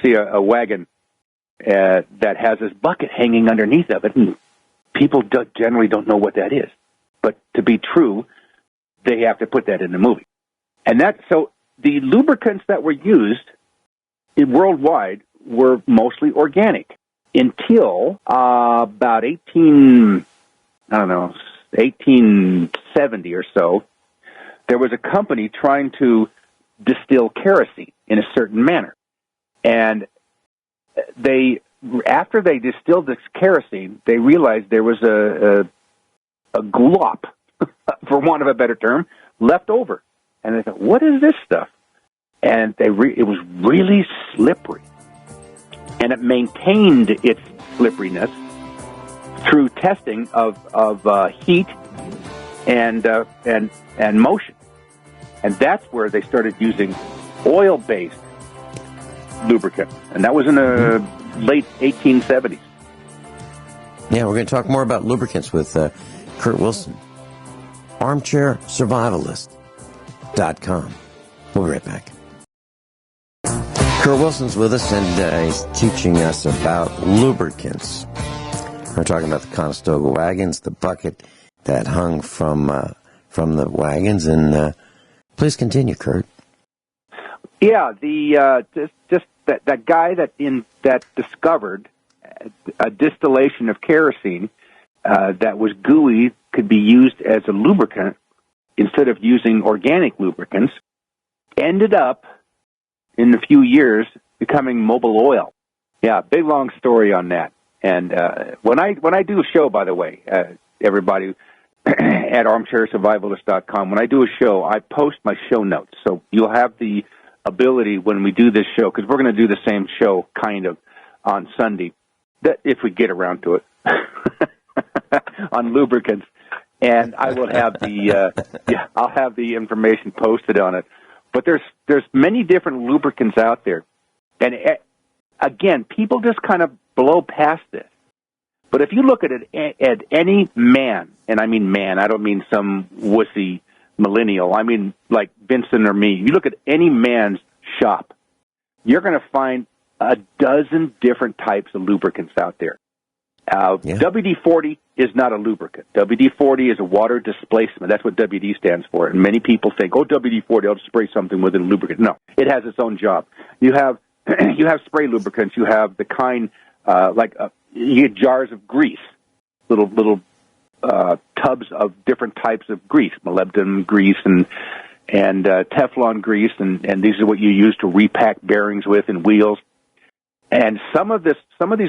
see a wagon that has this bucket hanging underneath of it, and people generally don't know what that is. But to be true, they have to put that in the movie. And so the lubricants that were used worldwide were mostly organic until about 1870 or so. There was a company trying to distill kerosene in a certain manner. And after they distilled this kerosene, they realized there was a glop, for want of a better term, left over. And they thought, what is this stuff? And it was really slippery. And it maintained its slipperiness through testing of heat and motion. And that's where they started using oil-based lubricant. And that was in the late 1870s. Yeah, we're going to talk more about lubricants with Kurt Wilson. ArmchairSurvivalist.com. We'll be right back. Kurt Wilson's with us, and he's teaching us about lubricants. We're talking about the Conestoga wagons, the bucket that hung from the wagons, and please continue, Kurt. Yeah, just that guy that discovered a distillation of kerosene that was gooey could be used as a lubricant instead of using organic lubricants, ended up in a few years becoming mobile oil. Yeah, big long story on that. And when I do a show, by the way, everybody at armchairsurvivalist.com, when I do a show, I post my show notes. So you'll have the ability when we do this show, because we're going to do the same show kind of on Sunday, that if we get around to it, on lubricants. And I will have I'll have the information posted on it. But there's many different lubricants out there. And again, people just kind of blow past this. But if you look at it, at any man, and I mean man, I don't mean some wussy millennial, I mean like Vincent or me, you look at any man's shop, you're going to find a dozen different types of lubricants out there. WD-40 is not a lubricant. WD-40 is a water displacement. That's what WD stands for. And many people think, oh, WD-40, I'll just spray something with a lubricant. No, it has its own job. You have spray lubricants. You have the kind you get jars of grease, little tubs of different types of grease, molybdenum grease and Teflon grease, and these are what you use to repack bearings with and wheels. And some of these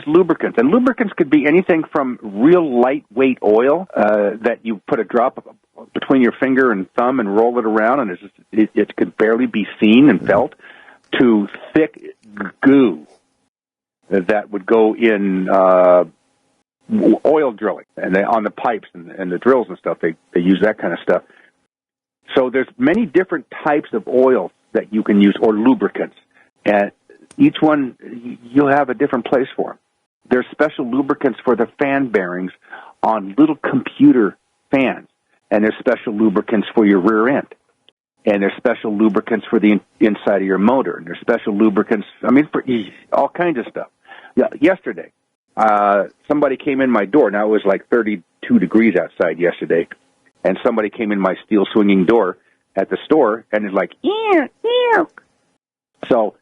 lubricants, and lubricants could be anything from real lightweight oil that you put a drop between your finger and thumb and roll it around, and it could barely be seen and felt, to thick goo that would go in oil drilling, and on the pipes and the drills and stuff. They use that kind of stuff. So there's many different types of oils that you can use, or lubricants, and each one, you'll have a different place for them. There's special lubricants for the fan bearings on little computer fans, and there's special lubricants for your rear end, and there's special lubricants for the inside of your motor, and there's special lubricants, for all kinds of stuff. Yeah, yesterday, somebody came in my door. Now, it was like 32 degrees outside yesterday, and somebody came in my steel swinging door at the store, and it's like, ew. So,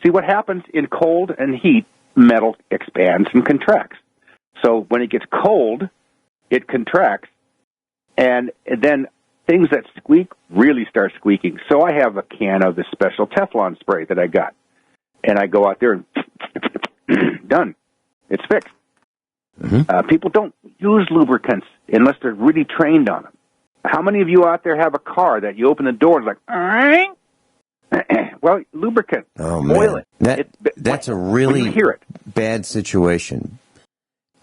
see what happens in cold and heat, metal expands and contracts. So when it gets cold, it contracts, and then things that squeak really start squeaking. So I have a can of this special Teflon spray that I got, and I go out there and done. It's fixed. Mm-hmm. People don't use lubricants unless they're really trained on them. How many of you out there have a car that you open the door and it's like, well, lubricant, oil it. That's a really bad situation.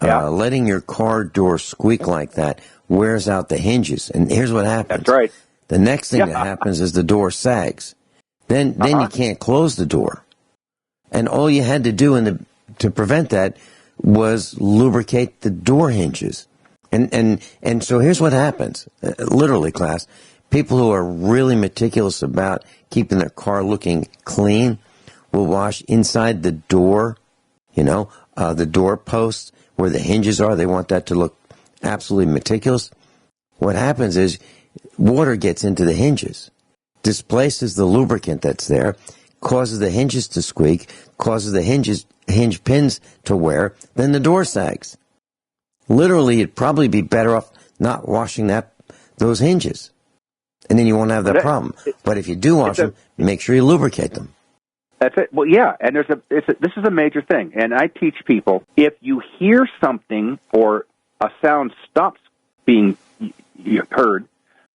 Yeah. Letting your car door squeak like that wears out the hinges. And here's what happens. That's right. The next thing that happens is the door sags. Then you can't close the door. And all you had to do to prevent that was lubricate the door hinges. And so here's what happens, literally, class. People who are really meticulous about keeping their car looking clean will wash inside the door, the door posts where the hinges are. They want that to look absolutely meticulous. What happens is water gets into the hinges, displaces the lubricant that's there, causes the hinges to squeak, causes the hinge pins to wear, then the door sags. Literally, you'd probably be better off not washing those hinges. And then you won't have that problem. But if you do wash them, make sure you lubricate them. That's it. Well, yeah, and this is a major thing. And I teach people, if you hear something or a sound stops being heard,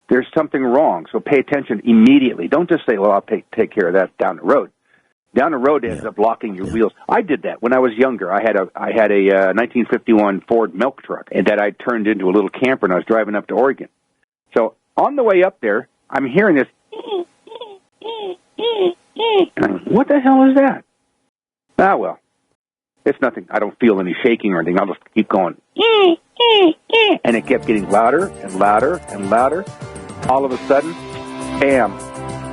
there's something wrong. So pay attention immediately. Don't just say, well, I'll take care of that down the road. Down the road ends up blocking your wheels. I did that when I was younger. I had a 1951 Ford milk truck and that I turned into a little camper, and I was driving up to Oregon. So on the way up there, I'm hearing this. What the hell is that? Ah, well, it's nothing. I don't feel any shaking or anything. I'll just keep going. And it kept getting louder and louder and louder. All of a sudden, bam,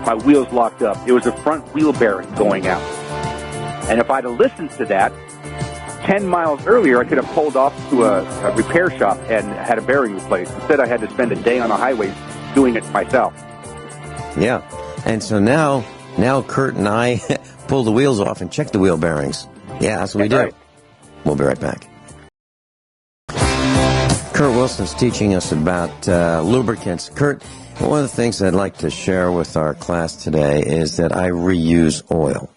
my wheels locked up. It was a front wheel bearing going out. And if I'd have listened to that 10 miles earlier, I could have pulled off to a repair shop and had a bearing replaced. Instead, I had to spend a day on a highway doing it myself. Yeah. And so now Kurt and I pull the wheels off and check the wheel bearings. Yeah, that's what we do. Right. We'll be right back. Kurt Wilson's teaching us about lubricants. Kurt, one of the things I'd like to share with our class today is that I reuse oil.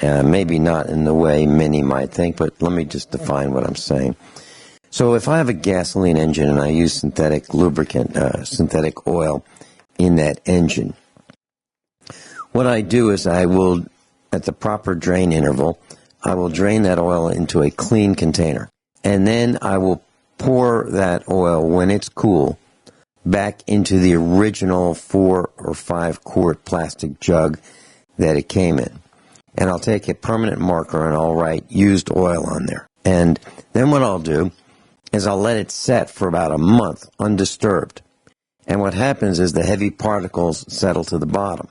Maybe not in the way many might think, but let me just define what I'm saying. So if I have a gasoline engine and I use synthetic lubricant, synthetic oil in that engine, what I do is I will, at the proper drain interval, I will drain that oil into a clean container. And then I will pour that oil, when it's cool, back into the original 4 or 5 quart plastic jug that it came in. And I'll take a permanent marker and I'll write used oil on there. And then what I'll do is I'll let it set for about a month undisturbed. And what happens is the heavy particles settle to the bottom.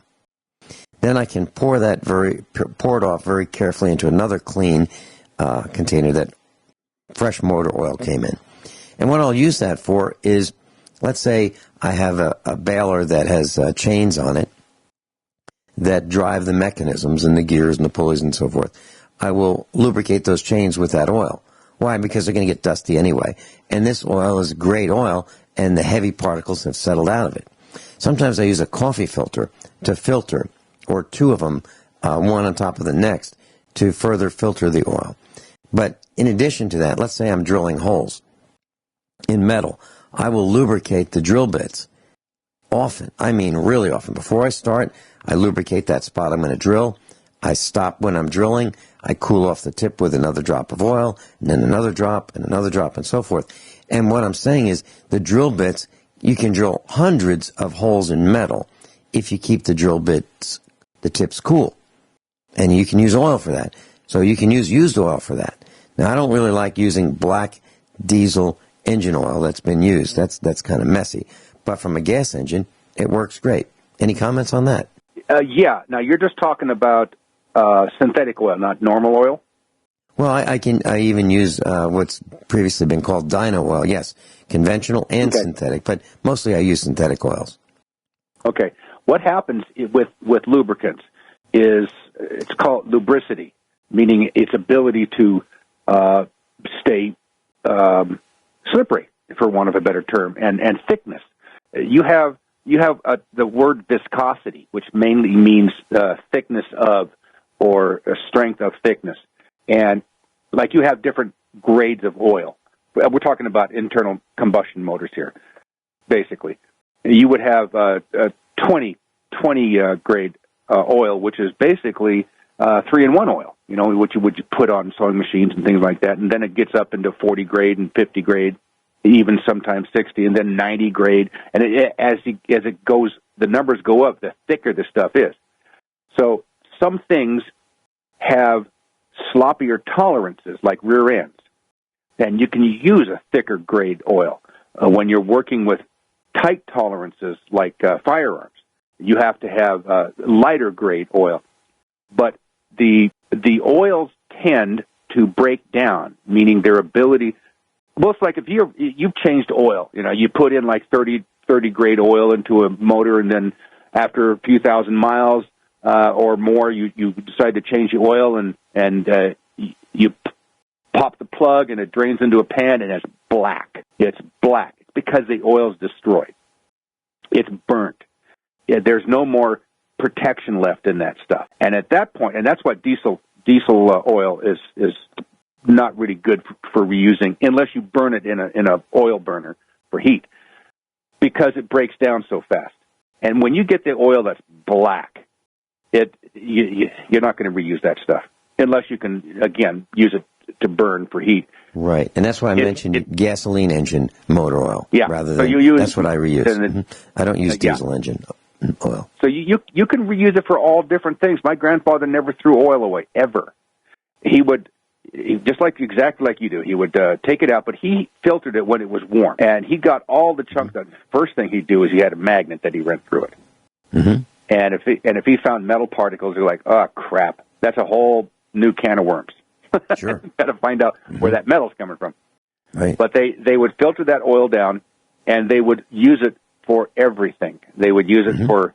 Then I can pour it off very carefully into another clean container that fresh motor oil came in. And what I'll use that for is, let's say I have a baler that has chains on it that drive the mechanisms and the gears and the pulleys and so forth. I will lubricate those chains with that oil. Why? Because they're going to get dusty anyway. And this oil is great oil, and the heavy particles have settled out of it. Sometimes I use a coffee filter to filter, or 2 of them, one on top of the next, to further filter the oil. But in addition to that, let's say I'm drilling holes in metal. I will lubricate the drill bits often. I mean really often. Before I start, I lubricate that spot I'm going to drill. I stop when I'm drilling. I cool off the tip with another drop of oil, and then another drop, and so forth. And what I'm saying is the drill bits, you can drill hundreds of holes in metal if you keep the drill bits, the tips cool. And you can use oil for that. So you can use used oil for that. Now, I don't really like using black diesel engine oil that's been used. That's kind of messy. But from a gas engine, it works great. Any comments on that? Yeah. Now, you're just talking about synthetic oil, not normal oil? Well, I even use what's previously been called dyno oil. Yes, conventional and synthetic, but mostly I use synthetic oils. Okay. What happens with lubricants is it's called lubricity, meaning its ability to stay slippery, for want of a better term, and thickness. You have the word viscosity, which mainly means thickness of or strength of thickness. And like you have different grades of oil. We're talking about internal combustion motors here, basically. You would have 20 grade oil, which is basically 3-in-1 oil, which you would put on sewing machines and things like that. And then it gets up into 40 grade and 50 grade even sometimes 60, and then 90 grade. And as it goes, the numbers go up, the thicker the stuff is. So some things have sloppier tolerances, like rear ends, and you can use a thicker grade oil. When you're working with tight tolerances, like firearms, you have to have lighter grade oil. But the oils tend to break down, meaning their ability. Well, it's like if you've changed oil, you put in like 30 grade oil into a motor, and then after a few thousand miles or more, you decide to change the oil, and you pop the plug, and it drains into a pan, and it's black. It's black. It's because the oil's destroyed. It's burnt. There's no more protection left in that stuff. And at that point, and that's what diesel oil is not really good for reusing unless you burn it in a oil burner for heat, because it breaks down so fast. And when you get the oil that's black, you're not going to reuse that stuff unless you can, again, use it to burn for heat. Right, and that's why I mentioned gasoline engine motor oil. Yeah, rather so than that's what I reuse. I don't use diesel engine oil. So you can reuse it for all different things. My grandfather never threw oil away, ever. He would, exactly like you do, he would take it out, but he filtered it when it was warm. And he got all the chunks out. First thing he'd do is he had a magnet that he ran through it. Mm-hmm. And if he found metal particles, you're like, oh, crap, that's a whole new can of worms. Sure. Got to find out where that metal's coming from. Right. But they would filter that oil down, and they would use it for everything. They would use it to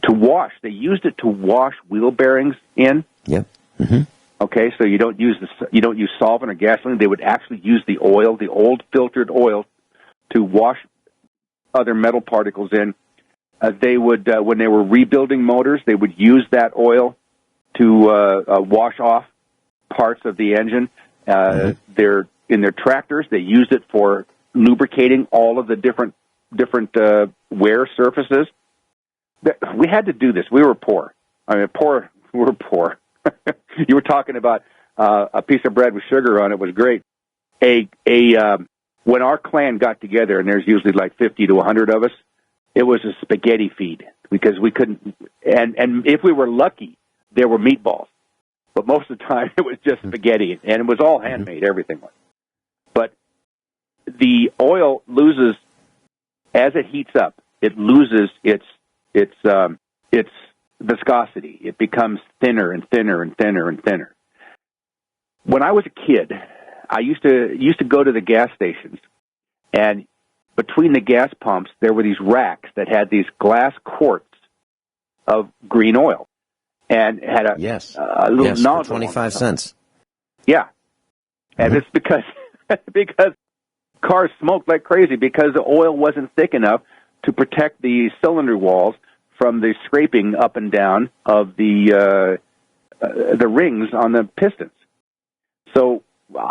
wash. They used it to wash wheel bearings in. Yep. Mm-hmm. Okay, so you don't use solvent or gasoline. They would actually use the oil, the old filtered oil, to wash other metal particles in. They would, when they were rebuilding motors, they would use that oil to wash off parts of the engine. In their tractors, they used it for lubricating all of the different wear surfaces. We had to do this. We were poor. We were poor. You were talking about a piece of bread with sugar on it was great. When our clan got together, and there's usually like 50 to 100 of us, it was a spaghetti feed because we couldn't. And if we were lucky, there were meatballs. But most of the time, it was just spaghetti, and it was all handmade. Everything was. But the oil loses as it heats up. It loses its viscosity. It becomes thinner and thinner and thinner and thinner. When I was a kid, I used to go to the gas stations, and between the gas pumps, there were these racks that had these glass quarts of green oil, and had a little nozzle for 25 cents. Yeah, and it's because cars smoked like crazy because the oil wasn't thick enough to protect the cylinder walls from the scraping up and down of the rings on the pistons. So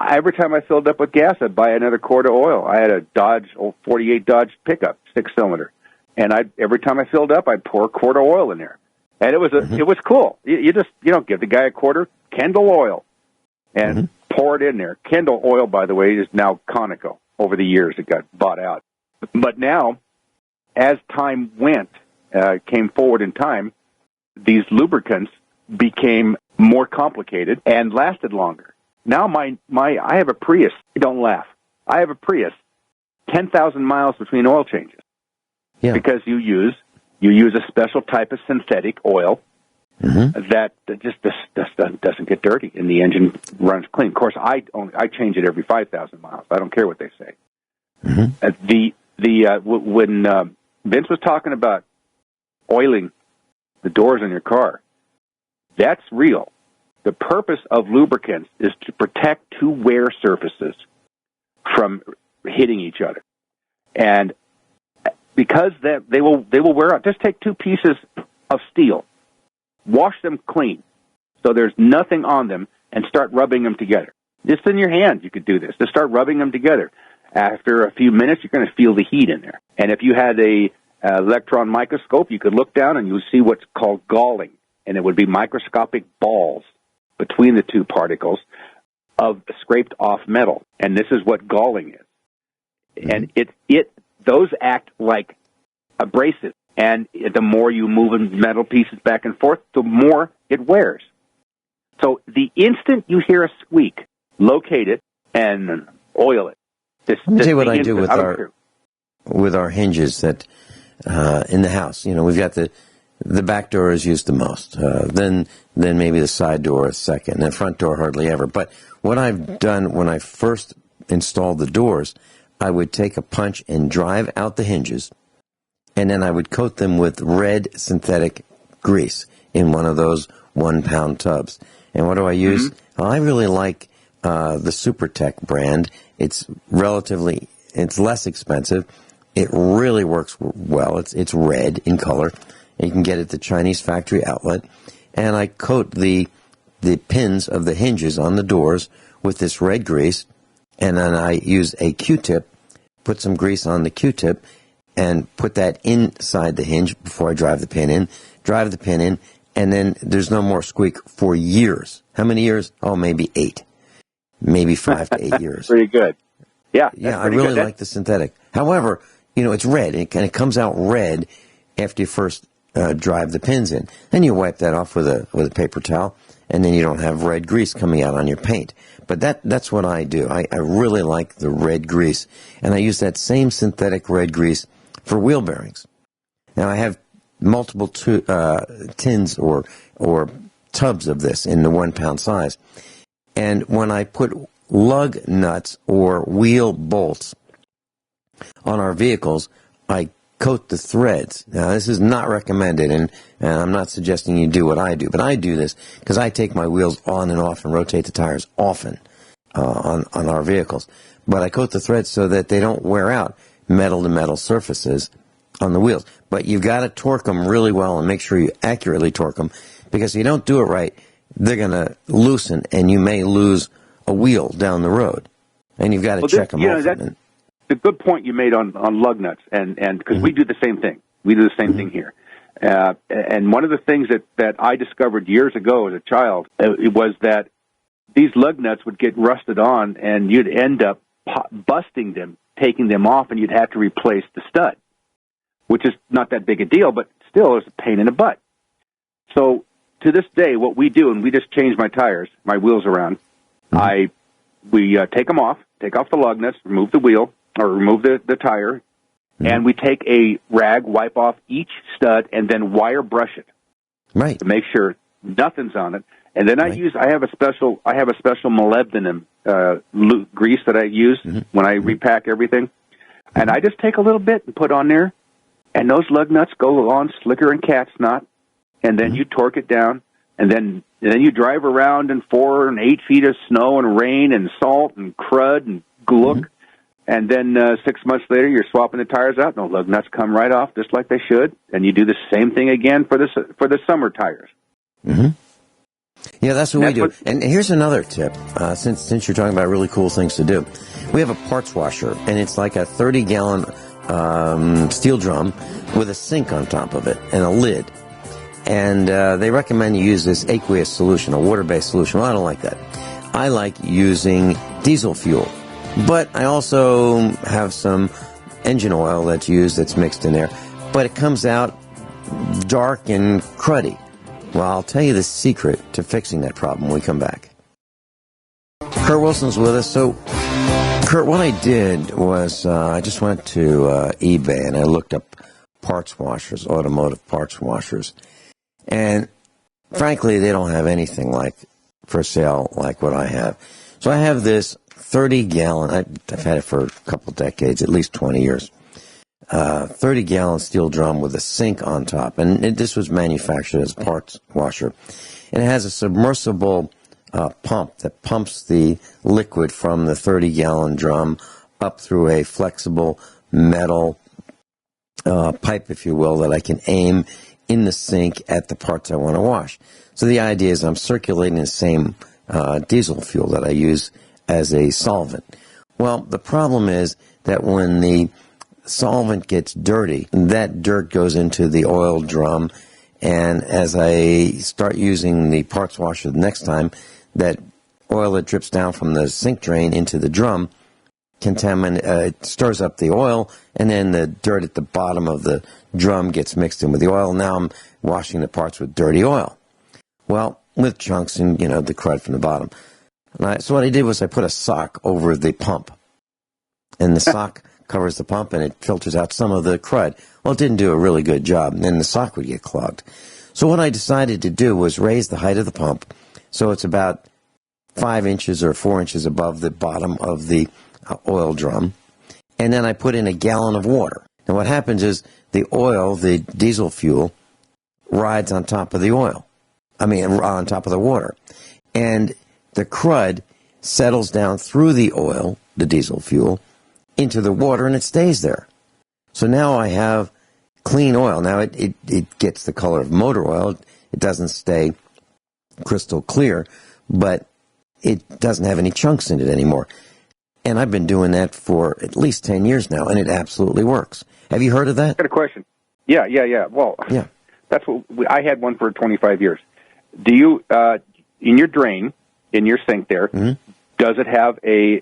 every time I filled up with gas, I'd buy another quart of oil. I had a 48 Dodge pickup, 6-cylinder, and every time I filled up, I'd pour a quart of oil in there, and it was cool. You don't give the guy a quarter, Kendall oil, and pour it in there. Kendall oil, by the way, is now Conoco. Over the years, it got bought out, but now, as time came forward in time, these lubricants became more complicated and lasted longer. Now I have a Prius. Don't laugh. I have a Prius. 10,000 miles between oil changes. Yeah. Because you use a special type of synthetic oil that just doesn't get dirty, and the engine runs clean. Of course, I change it every 5,000 miles. I don't care what they say. When Vince was talking about oiling the doors in your car, that's real. The purpose of lubricants is to protect two wear surfaces from hitting each other, and because they will wear out. Just take two pieces of steel, wash them clean, so there's nothing on them, and start rubbing them together. Just in your hands, you could do this. Just start rubbing them together. After a few minutes, you're going to feel the heat in there. And if you had a electron microscope, you could look down and you'll see what's called galling, and it would be microscopic balls between the two particles. of scraped off metal, and this is what galling is. And those act like abrasives, and the more you move metal pieces back and forth, the more it wears. So the instant you hear a squeak, locate it and oil it. Let me tell you what I do with our hinges that in the house. You know, we've got the back door is used the most. Then maybe the side door is second, and the front door hardly ever. But what I've done when I first installed the doors, I would take a punch and drive out the hinges, and then I would coat them with red synthetic grease in one of those 1-pound tubs. And what do I use? Well, I really like the SuperTech brand. It's less expensive. It really works well. It's red in color. You can get it at the Chinese factory outlet. And I coat the pins of the hinges on the doors with this red grease. And then I use a Q-tip, put some grease on the Q-tip, and put that inside the hinge before I drive the pin in, and then there's no more squeak for years. How many years? Oh, maybe 8. Maybe 5 to 8 years. Pretty good. Yeah. Yeah, I really like the synthetic. However, you know, it's red. It kind of comes out red after you first drive the pins in. Then you wipe that off with a paper towel, and then you don't have red grease coming out on your paint. But that's what I do. I really like the red grease, and I use that same synthetic red grease for wheel bearings. Now, I have multiple tins or tubs of this in the 1-pound size. And when I put lug nuts or wheel bolts on our vehicles, I coat the threads. Now, this is not recommended, and I'm not suggesting you do what I do, but I do this because I take my wheels on and off and rotate the tires often on our vehicles. But I coat the threads so that they don't wear out metal-to-metal surfaces on the wheels. But you've got to torque them really well and make sure you accurately torque them, because if you don't do it right, they're going to loosen and you may lose a wheel down the road. And you've got to check them off. That's the good point you made on lug nuts, and because we do the same thing. We do the same thing here. And one of the things that I discovered years ago as a child it was that these lug nuts would get rusted on, and you'd end up busting them, taking them off, and you'd have to replace the stud, which is not that big a deal, but still is a pain in the butt. So to this day, what we do, and we just change my tires, my wheels around, we take them off, take off the lug nuts, remove the wheel, or remove the tire, and we take a rag, wipe off each stud, and then wire brush it. Right. To make sure nothing's on it. And then I have a special molybdenum grease that I use when I repack everything. And I just take a little bit and put on there, and those lug nuts go on slicker and cat's knot, and then you torque it down, and then you drive around in 4 and 8 feet of snow and rain and salt and crud and gluck, and then 6 months later you're swapping the tires out, and the lug nuts come right off just like they should, and you do the same thing again for the summer tires. Yeah, that's what we do. And here's another tip, since you're talking about really cool things to do. We have a parts washer, and it's like a 30-gallon steel drum with a sink on top of it and a lid. And they recommend you use this aqueous solution, a water-based solution. Well, I don't like that. I like using diesel fuel. But I also have some engine oil that's used, that's mixed in there. But it comes out dark and cruddy. Well, I'll tell you the secret to fixing that problem when we come back. Kurt Wilson's with us. So, Kurt, what I did was I just went to eBay and I looked up parts washers, automotive parts washers. And frankly, they don't have anything like for sale like what I have. So I have this 30-gallon, I've had it for a couple decades, at least 20 years, 30-gallon steel drum with a sink on top. And this was manufactured as a parts washer. And it has a submersible pump that pumps the liquid from the 30-gallon drum up through a flexible metal pipe, if you will, that I can aim in the sink at the parts I want to wash. So the idea is I'm circulating the same diesel fuel that I use as a solvent. Well, the problem is that when the solvent gets dirty, that dirt goes into the oil drum, and as I start using the parts washer the next time, that oil that drips down from the sink drain into the drum it stirs up the oil, and then the dirt at the bottom of the drum gets mixed in with the oil. Now I'm washing the parts with dirty oil. Well, with chunks and, the crud from the bottom. So what I did was I put a sock over the pump. And the sock covers the pump, and it filters out some of the crud. Well, it didn't do a really good job, and then the sock would get clogged. So what I decided to do was raise the height of the pump so it's about 5 inches or 4 inches above the bottom of the oil drum. And then I put in a gallon of water. And what happens is the oil, the diesel fuel, rides on top of the oil. On top of the water. And the crud settles down through the oil, the diesel fuel, into the water, and it stays there. So now I have clean oil. Now it gets the color of motor oil. It doesn't stay crystal clear, but it doesn't have any chunks in it anymore. And I've been doing that for at least 10 years now, and it absolutely works. Have you heard of that? I got a question. Yeah. Well, yeah. That's what I had one for 25 years. Do you, in your drain, in your sink there, does it have a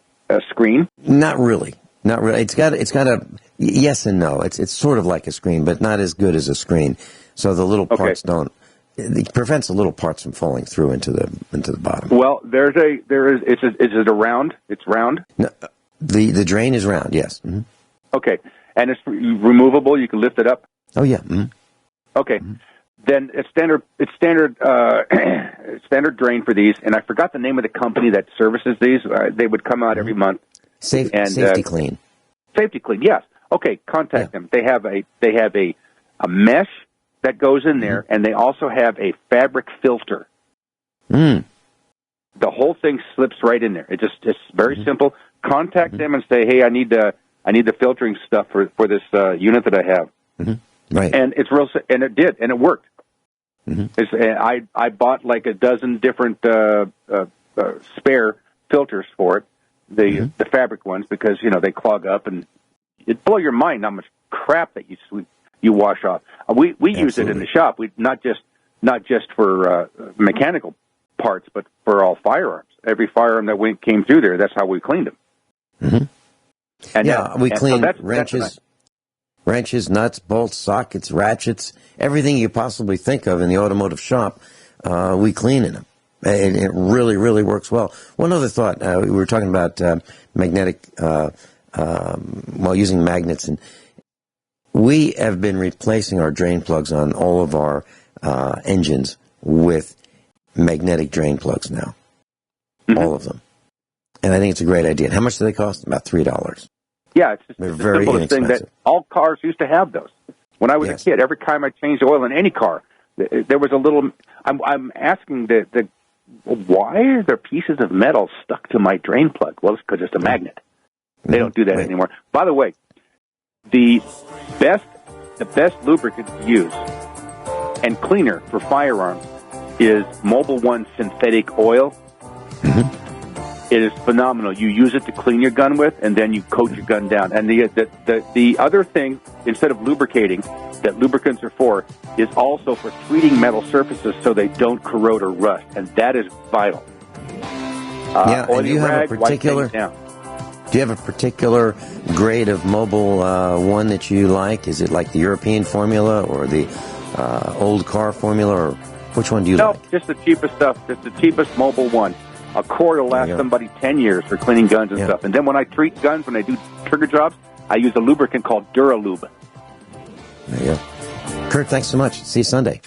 screen? Not really. It's got a yes and no. It's sort of like a screen, but not as good as a screen. So the little parts don't. It prevents the little parts from falling through into the bottom. Well, is it a round? It's round? No, the drain is round, yes. Mm-hmm. Okay. And it's removable, you can lift it up? Oh yeah. Mm-hmm. Okay. Mm-hmm. Then it's standard drain for these, and I forgot the name of the company that services these. They would come out every month. Safety Clean. Safety Clean, yes. Okay, contact them. They have a mesh that goes in there, and they also have a fabric filter. The whole thing slips right in there. It's very simple. Contact them and say, hey, I need the filtering stuff for this unit that I have. Right. And it's real, and it did, and it worked. I bought like a dozen different spare filters for it, the fabric ones, because they clog up, and it'd blow your mind how much crap that you wash off. We use it in the shop. We not just for mechanical parts, but for all firearms. Every firearm that came through there, that's how we cleaned them. And we clean wrenches, nuts, bolts, sockets, ratchets, everything you possibly think of in the automotive shop, we clean in them. And it really, really works well. One other thought, we were talking about magnetic, using magnets, and we have been replacing our drain plugs on all of our engines with magnetic drain plugs now. All of them. And I think it's a great idea. And how much do they cost? About $3. Yeah, it's just the simplest thing that all cars used to have those. When I was a kid, every time I changed oil in any car, there was a little. I'm asking why are there pieces of metal stuck to my drain plug? Well, it's because it's a magnet. They don't do that anymore. By the way, the best lubricant to use and cleaner for firearms is Mobil 1 synthetic oil. It is phenomenal. You use it to clean your gun with, and then you coat your gun down. And the other thing, instead of lubricating, that lubricants are for, is also for treating metal surfaces so they don't corrode or rust, and that is vital. And do you have a particular? Do you have a particular grade of Mobil 1 that you like? Is it like the European formula or the old car formula, or which one do you like? No, just the cheapest stuff. Just the cheapest Mobil 1. A core will last somebody 10 years for cleaning guns and stuff. And then when I treat guns, when I do trigger jobs, I use a lubricant called Duralube. There you go. Kurt, thanks so much. See you Sunday.